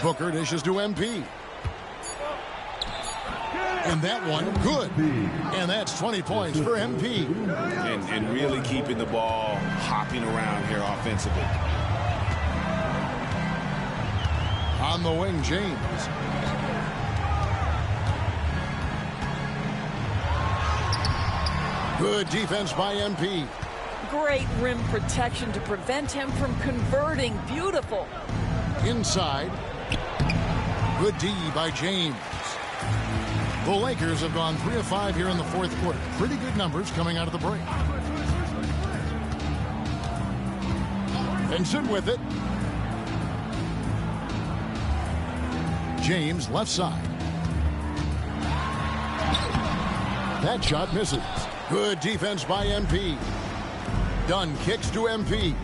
Booker dishes to MP. And that one, good. And that's 20 points for MP. And really keeping the ball hopping around here offensively. On the wing, James. Good defense by MP. Great rim protection to prevent him from converting. Beautiful. Inside. Good D by James. The Lakers have gone 3 of 5 here in the fourth quarter. Pretty good numbers coming out of the break. Vincent with it. James left side. That shot misses. Good defense by MP. Dunn kicks to MP.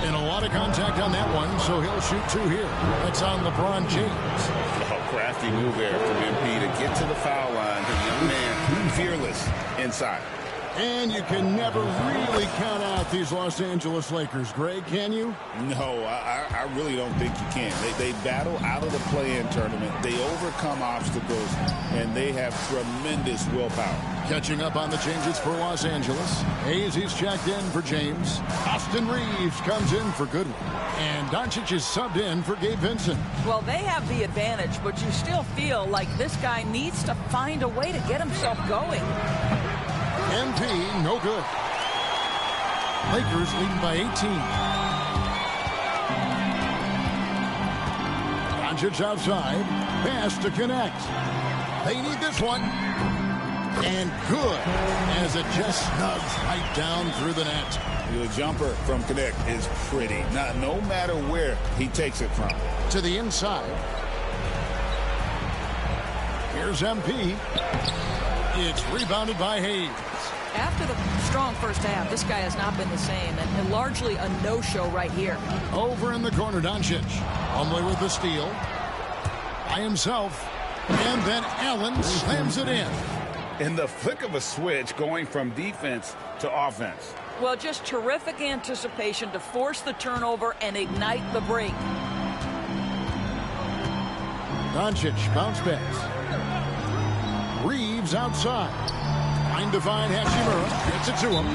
And a lot of contact on that one, so he'll shoot 2 here. That's on LeBron James. A crafty move there from MP to get to the foul line. The young man, fearless inside. And you can never really count out these Los Angeles Lakers, Greg, can you? No, I really don't think you can. They battle out of the play-in tournament. They overcome obstacles, and they have tremendous willpower. Catching up on the changes for Los Angeles. Hayes, he's checked in for James. Austin Reeves comes in for Goodwin. And Doncic is subbed in for Gabe Vincent. Well, they have the advantage, but you still feel like this guy needs to find a way to get himself going. MP, no good. Lakers leading by 18. Doncic outside. Pass to connect. They need this one. And good, as it just snugs right down through the net. The jumper from Connect is pretty. No matter where he takes it from. To the inside. Here's MP. It's rebounded by Hayes. After the strong first half, this guy has not been the same, and largely a no-show right here. Over in the corner, Doncic. Plumlee with the steal. By himself. And then Allen slams it in. In the flick of a switch, going from defense to offense. Well, just terrific anticipation to force the turnover and ignite the break. Doncic, bounce pass. Reeves outside. Trying to find Hachimura. Gets it to him.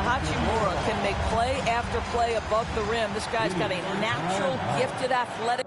Hachimura can make play after play above the rim. This guy's got a natural, gifted, athletic.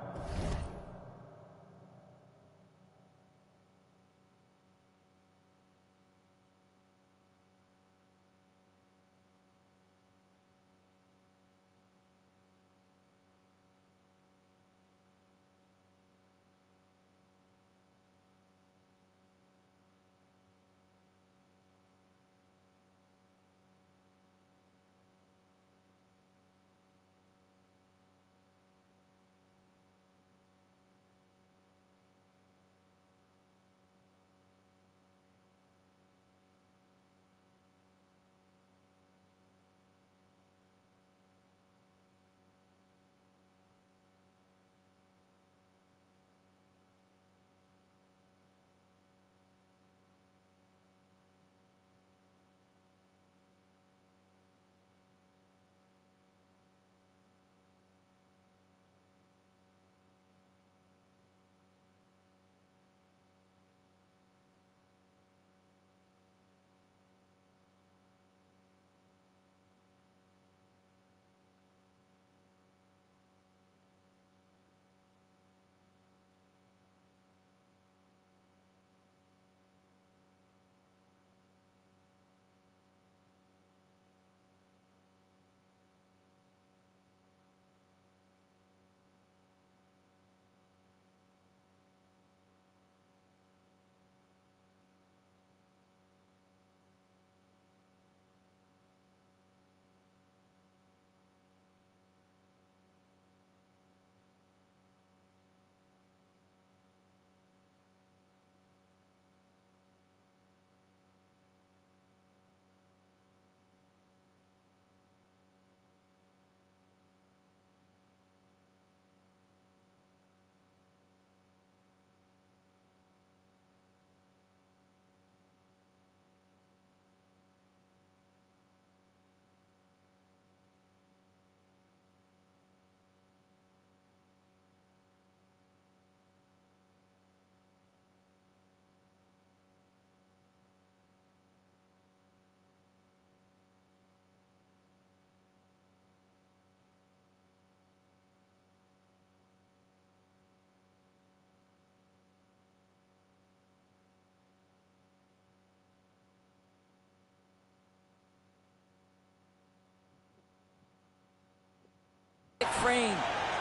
refrain.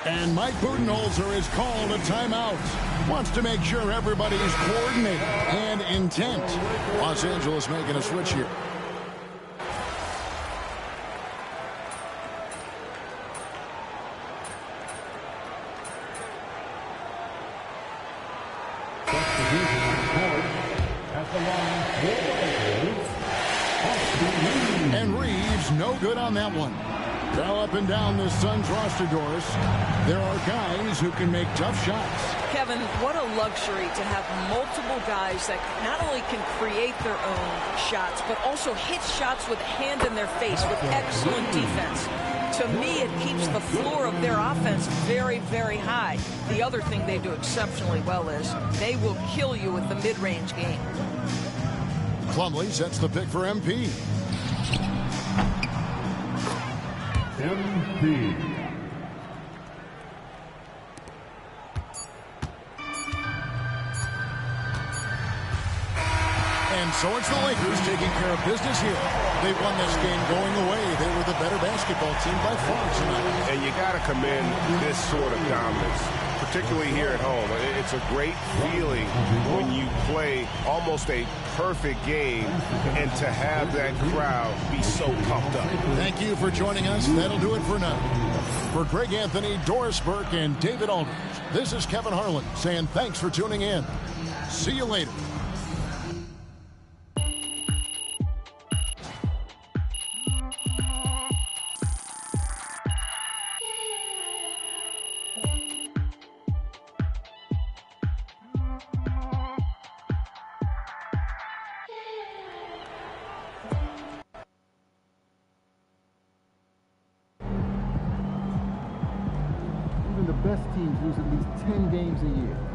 And Mike Budenholzer has called a timeout. Wants to make sure everybody's coordinated and intent. Los Angeles making a switch here. And Reeves, no good on that one. Well, up and down the Suns roster, Doris, there are guys who can make tough shots. Kevin, what a luxury to have multiple guys that not only can create their own shots, but also hit shots with a hand in their face with excellent defense. To me, it keeps the floor of their offense very, very high. The other thing they do exceptionally well is they will kill you with the mid-range game. Plumlee sets the pick for MP. MP. And so it's the Lakers taking care of business here. They won this game going away. They were the better basketball team by far tonight. And you got to commend this sort of dominance, particularly here at home. It's a great feeling when you play almost a perfect game and to have that crowd be so pumped up. Thank you for joining us. That'll do it for now. For Greg Anthony, Doris Burke, and David Aldridge, this is Kevin Harlan saying thanks for tuning in. See you later. Even the best teams lose at least 10 games a year.